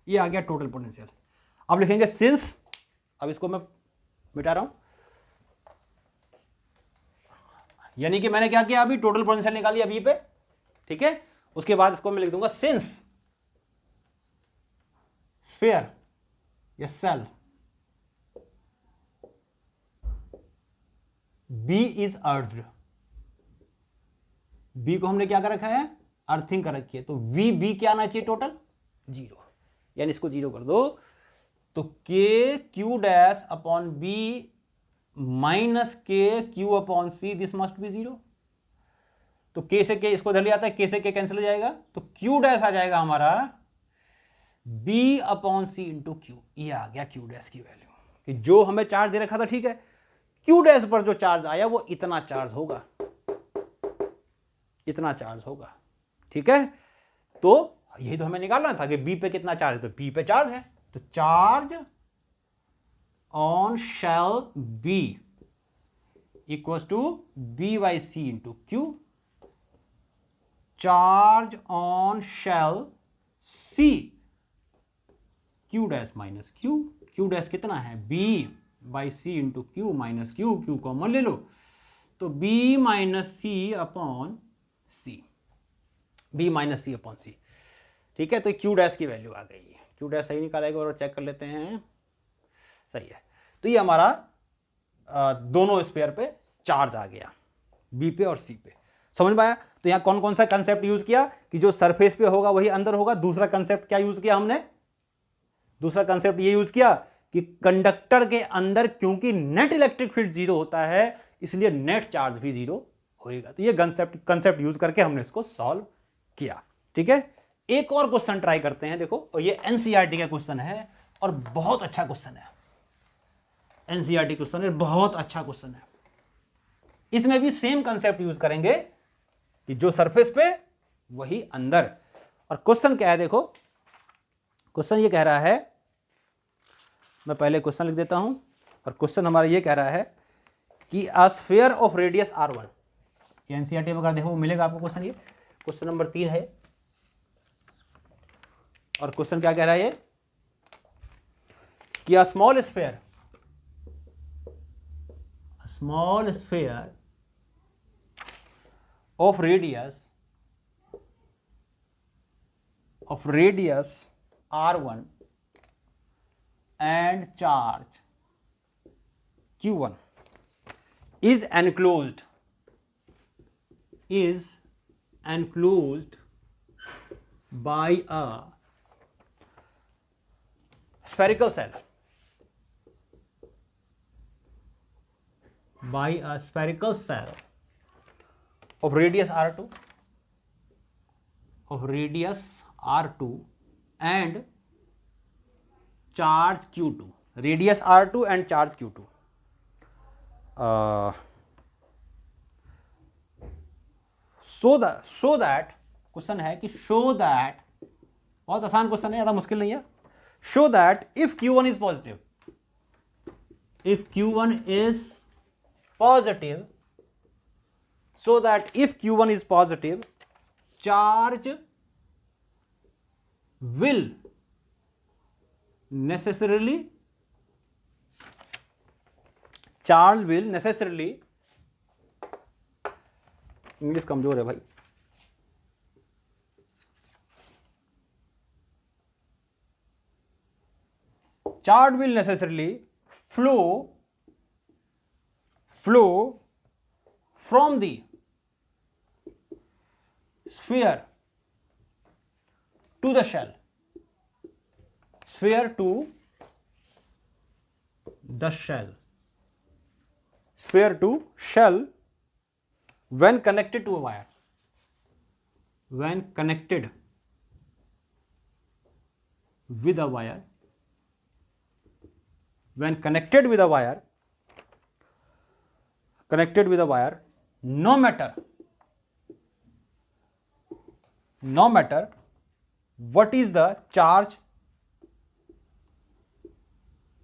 ये आ गया टोटल पोटेंशियल। अब लिखेंगे सिंस, अब इसको मैं मिटा रहा हूं, यानी कि मैंने क्या किया, अभी टोटल पोटेंशियल निकाली अभी पे, ठीक है। उसके बाद इसको मैं लिख दूंगा सिंस स्फीयर या shell B is earth, B को हमने क्या कर रखा है, अर्थिंग कर रखी है, तो वी बी क्या आना चाहिए टोटल, 0, यानी इसको 0 कर दो, तो K q dash upon B minus K Q upon C, this must be 0। तो के से के इसको इधर ले आता है, के से के कैंसिल हो जाएगा, तो क्यू डैश आ जाएगा हमारा बी अपॉन सी इंटू क्यू। ये आ गया क्यू डैश की वैल्यू, कि जो हमें चार्ज दे रखा था, ठीक है, क्यू डैश पर जो चार्ज आया वो इतना चार्ज होगा, इतना चार्ज होगा, ठीक है। तो यही तो हमें निकालना था कि बी पे कितना चार्ज है, तो बी पे चार्ज है, तो charge on shell B equals to B by C into Q, charge on shell C Q dash minus Q, Q dash कितना है, B by C into Q minus Q, Q common ले लो, तो B minus C upon C, B minus C upon C, ठीक है। तो Q dash की value आ गई है, क्यू डैश सही निकालेगा और चेक कर लेते हैं, सही है। तो ये हमारा दोनों स्फीयर पे चार्ज आ गया, बी पे और सी पे, समझ में आया। तो यहां कौन कौन सा कंसेप्ट यूज किया, कि जो सरफेस पे होगा वही अंदर होगा। दूसरा कंसेप्ट क्या यूज किया हमने, दूसरा कंसेप्ट ये यूज किया कि कंडक्टर के अंदर क्योंकि नेट इलेक्ट्रिक फील्ड 0 होता है, इसलिए नेट चार्ज भी 0 होएगा। तो ये कंसेप्ट यूज करके हमने इसको सॉल्व किया, ठीक है। एक और क्वेश्चन ट्राई करते हैं, देखो, और ये एनसीईआरटी का क्वेश्चन है और बहुत अच्छा क्वेश्चन है, एनसीईआरटी क्वेश्चन है, बहुत अच्छा क्वेश्चन है। इसमें भी सेम कंसेप्ट यूज करेंगे कि जो सरफेस पे वही अंदर। और क्वेश्चन क्या है, देखो, क्वेश्चन ये कह रहा है, मैं पहले क्वेश्चन लिख देता हूं, और क्वेश्चन हमारा ये कह रहा है कि a sphere of radius r1, ये एनसीईआरटी में अगर देखो मिलेगा आपको क्वेश्चन, ये क्वेश्चन नंबर 3 है। और क्वेश्चन क्या कह रहा है ये, कि a small sphere of radius r1 and charge q1 is enclosed by a spherical cell, of radius r2 and charge q2, radius r2 and charge q2, so that question है कि show that, बहुत आसान question है, ज्यादा मुश्किल नहीं है, show that if q1 is positive, so that if q1 is positive, charge will necessarily English कमजोर है भाई, charge will necessarily flow from the sphere to the shell, sphere to the shell, sphere to shell when connected to a wire, when connected with a wire, when connected with a wire, connected with a wire, no matter what is the charge,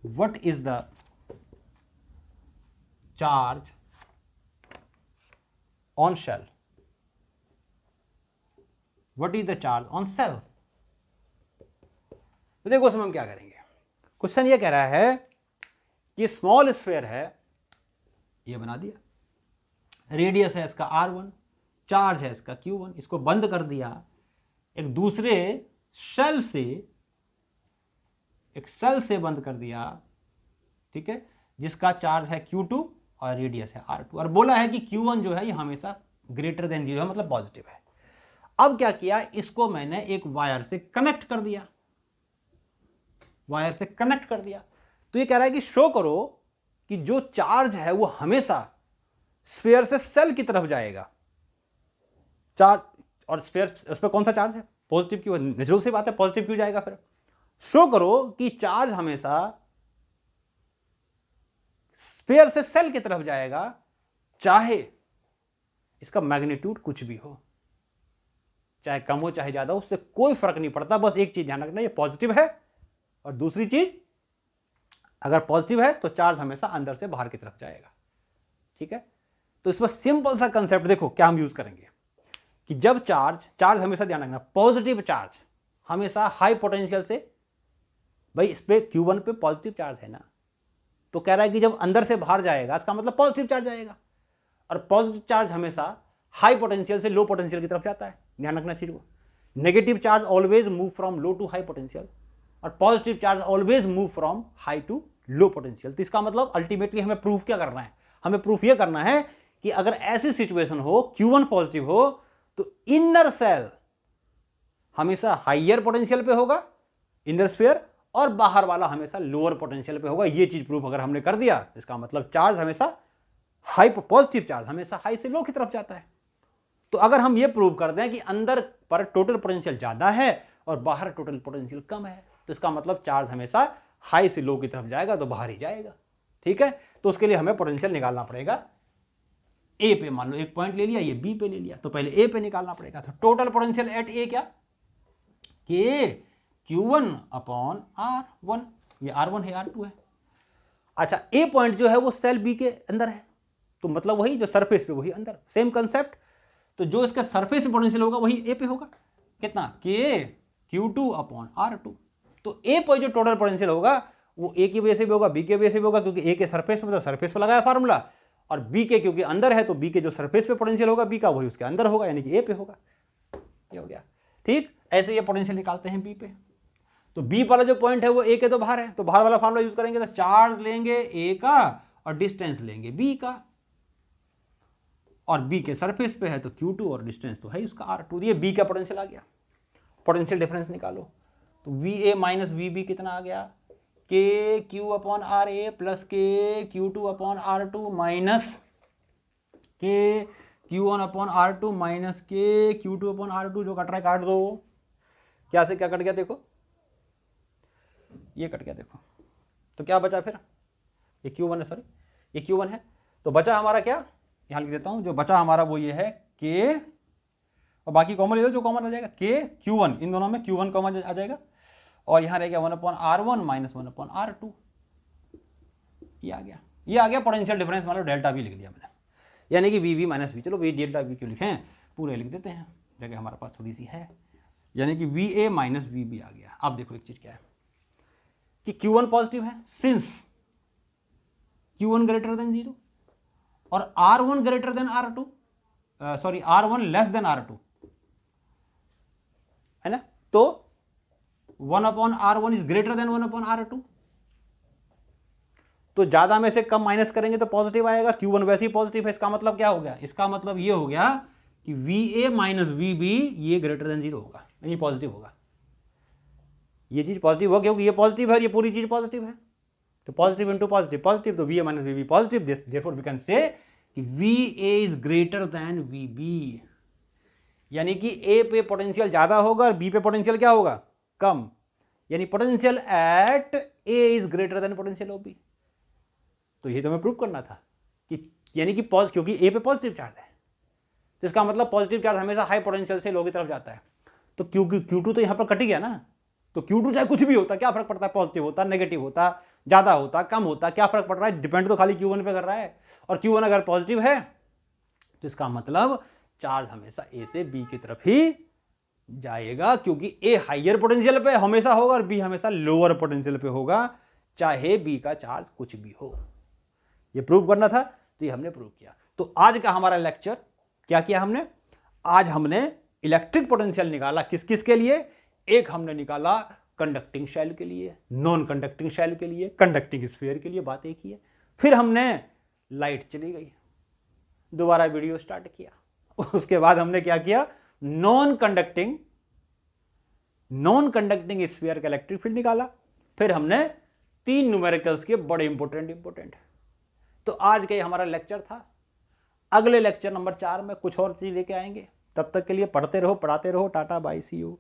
what is the charge on shell, what is the charge on cell। तो देखो उसमें हम क्या करेंगे, question ये कह रहा है कि स्मॉल स्फीयर है, ये बना दिया, रेडियस है इसका r1, चार्ज है इसका q1, इसको बंद कर दिया एक दूसरे शेल से, एक सेल से बंद कर दिया, ठीक है, जिसका चार्ज है q2 और रेडियस है r2, और बोला है कि q1 जो है ये हमेशा ग्रेटर देन 0 है, मतलब पॉजिटिव है। अब क्या किया, इसको मैंने एक वायर से कनेक्ट कर दिया, वायर से कनेक्ट कर दिया। तो ये कह रहा है कि शो करो कि जो चार्ज है वो हमेशा स्फीयर से सेल की तरफ जाएगा, चार्ज, और स्फीयर उस पर कौन सा चार्ज है, पॉजिटिव क्यों, नेचुरल सी बात है, पॉजिटिव क्यों जाएगा। फिर शो करो कि चार्ज हमेशा स्फीयर से सेल की तरफ जाएगा, चाहे इसका मैग्नीट्यूड कुछ भी हो, चाहे कम हो चाहे ज्यादा हो, उससे कोई फर्क नहीं पड़ता। बस एक चीज ध्यान रखना, ये पॉजिटिव है, और दूसरी चीज अगर पॉजिटिव है तो चार्ज हमेशा अंदर से बाहर की तरफ जाएगा, ठीक है। तो इसमें सिंपल सा कंसेप्ट देखो क्या हम यूज करेंगे कि जब चार्ज हमेशा ध्यान रखना, पॉजिटिव चार्ज हमेशा हाई पोटेंशियल से, भाई इस पे Q1 पे पॉजिटिव चार्ज है ना, तो कह रहा है कि जब अंदर से बाहर जाएगा इसका मतलब पॉजिटिव चार्ज आएगा, और पॉजिटिव चार्ज हमेशा हाई पोटेंशियल से लो पोटेंशियल की तरफ जाता है, ध्यान रखना चीज को। Negative charge always move from low to high potential, और positive charge always move from high to low potential. तो इसका मतलब अल्टीमेटली हमें प्रूफ क्या करना है, हमें प्रूफ यह करना है कि अगर ऐसी सिचुएशन हो Q1 पॉजिटिव हो तो इनर सेल हमेशा हाइयर पोटेंशियल पे होगा, इनर स्फीयर, और बाहर वाला हमेशा लोअर पोटेंशियल पे होगा। ये चीज प्रूफ अगर हमने कर दिया, इसका मतलब चार्ज हमेशा हाई, पॉजिटिव चार्ज हमेशा हाई से लो की तरफ जाता है। तो अगर हम ये प्रूव कर दें कि अंदर पर टोटल पोटेंशियल ज्यादा है और बाहर टोटल पोटेंशियल कम है, तो इसका मतलब चार्ज हमेशा हाई से लो की तरफ जाएगा तो बाहर ही जाएगा, ठीक है। तो उसके लिए हमें पोटेंशियल निकालना पड़ेगा ए पे, मान लो एक पॉइंट ले लिया, ये बी पे ले लिया, तो पहले ए पे निकालना पड़ेगा। तो टोटल पोटेंशियल एट ए क्या, के Q1 अपॉन R1, ये R1 है R2 है। अच्छा, ए पॉइंट जो है वो सेल बी के अंदर है, तो मतलब वही जो सरफेस पे वही अंदर, सेम कंसेप्ट। तो जो इसका सरफेस पे पोटेंशियल होगा वही ए पे होगा, कितना, के Q2 अपॉन R2। तो ए पर जो टोटल पोटेंशियल होगा वो ए की वजह से भी होगा, बी के वजह से भी होगा, क्योंकि ए के सरफेस में, मतलब सरफेस पे लगाया फार्मूला, और बी के क्योंकि अंदर है तो बी के जो सरफेस पे पोटेंशियल होगा बी का वही उसके अंदर होगा, यानी कि ए पे होगा। ये हो गया, ठीक। ऐसे ये पोटेंशियल निकालते हैं बी पे। तो बी वाला जो पॉइंट है वो ए के तो बाहर है, तो बाहर वाला फार्मूला यूज करेंगे, तो चार्ज लेंगे ए का और डिस्टेंस लेंगे बी का, और बी के सरफेस पे है तो Q2 और डिस्टेंस तो है उसका R2। ये बी का पोटेंशियल आ गया। पोटेंशियल डिफरेंस निकालो, तो VA माइनस VB कितना आ गया, के Q अपॉन RA प्लस के Q2 अपॉन R2 माइनस के Q1 अपॉन R2 माइनस के Q2 अपॉन R2, जो कट रहा है काट दो। क्या से क्या कट गया, देखो ये कट गया, देखो तो क्या बचा फिर, ये Q1 है, सॉरी ये Q1 है, तो बचा हमारा क्या, यहाँ लिख देता हूँ, जो बचा हमारा वो ये है के, और बाकी कॉमन ले लो, जो कॉमन आ जाएगा के Q1, इन दोनों में Q1 कॉमन आ जाएगा, और यहाँ रह गया 1 upon R1 minus 1 upon R2, ये आ गया पोटेंशियल डिफरेंस, मान लो डेल्टा वी लिख दिया मैंने, यानी कि VV माइनस वी। चलो वी डेल्टा वी क्यों लिखें, पूरे लिख देते हैं, जगह हमारे पास थोड़ी सी है, यानी कि VA माइनस VB आ गया। अब देखो एक चीज क्या है कि Q1 पॉजिटिव है सिंस Q1 ग्रेटर देन 0 और R1 greater than R2, sorry R1 less than R2 है ना, तो 1 upon R1 is greater then 1 upon R2, तो ज्यादा में से कम माइनस करेंगे तो पॉजिटिव आएगा, Q1 वैसे ही पॉजिटिव है। इसका मतलब क्या हो गया, इसका मतलब ये हो गया कि VA माइनस VB ये ग्रेटर देन 0 होगा, यानी पॉजिटिव होगा। ये चीज पॉजिटिव हो क्योंकि ये पॉजिटिव है, ये पूरी चीज पॉजिटिव है। तो पॉजिटिव इंटू पॉजिटिव पॉजिटिव, तो VA minus VB positive, therefore we can say कि VA is greater than VB, यानी कि A पे पोटेंशियल ज्यादा होगा और B पे पोटेंशियल क्या होगा, कम, यानी potential at A is greater then potential of B। तो ये तो हमें प्रूव करना था कि यानी कि क्योंकि A पे पॉजिटिव चार्ज है, तो इसका मतलब पॉजिटिव चार्ज हमेशा हाई पोटेंशियल से लो की तरफ जाता है। तो Q2 तो यहां पर कट गया ना, तो Q2 चाहे कुछ भी होता, क्या फर्क पड़ता है, पॉजिटिव होता, नेगेटिव होता, ज्यादा होता, कम होता, क्या फर्क पड़ रहा है, डिपेंड तो खाली Q1 पे कर रहा है। और Q1 अगर पॉजिटिव है तो इसका मतलब चार्ज हमेशा A से B की तरफ ही जाएगा, क्योंकि A हाइयर पोटेंशियल पे हमेशा होगा और B हमेशा लोअर पोटेंशियल पे होगा, चाहे B का चार्ज कुछ भी हो। ये प्रूव करना था, तो ये हमने प्रूव किया। तो आज का हमारा लेक्चर क्या किया हमने, आज हमने इलेक्ट्रिक पोटेंशियल निकाला किस किस के लिए, एक हमने निकाला कंडक्टिंग शेल के लिए, नॉन कंडक्टिंग शेल के लिए, कंडक्टिंग स्फीयर के लिए, बात एक ही है। फिर हमने लाइट चली गई, दोबारा वीडियो स्टार्ट किया, उसके बाद हमने क्या किया, नॉन कंडक्टिंग स्फीयर का इलेक्ट्रिक फील्ड निकाला। फिर हमने 3 न्यूमेरिकल्स के बड़े इंपॉर्टेंट। तो आज का ये हमारा लेक्चर था। अगले लेक्चर नंबर 4 में कुछ और चीज लेके आएंगे। तब तक के लिए पढ़ते रहो, पढ़ाते रहो। Tata bye, see you.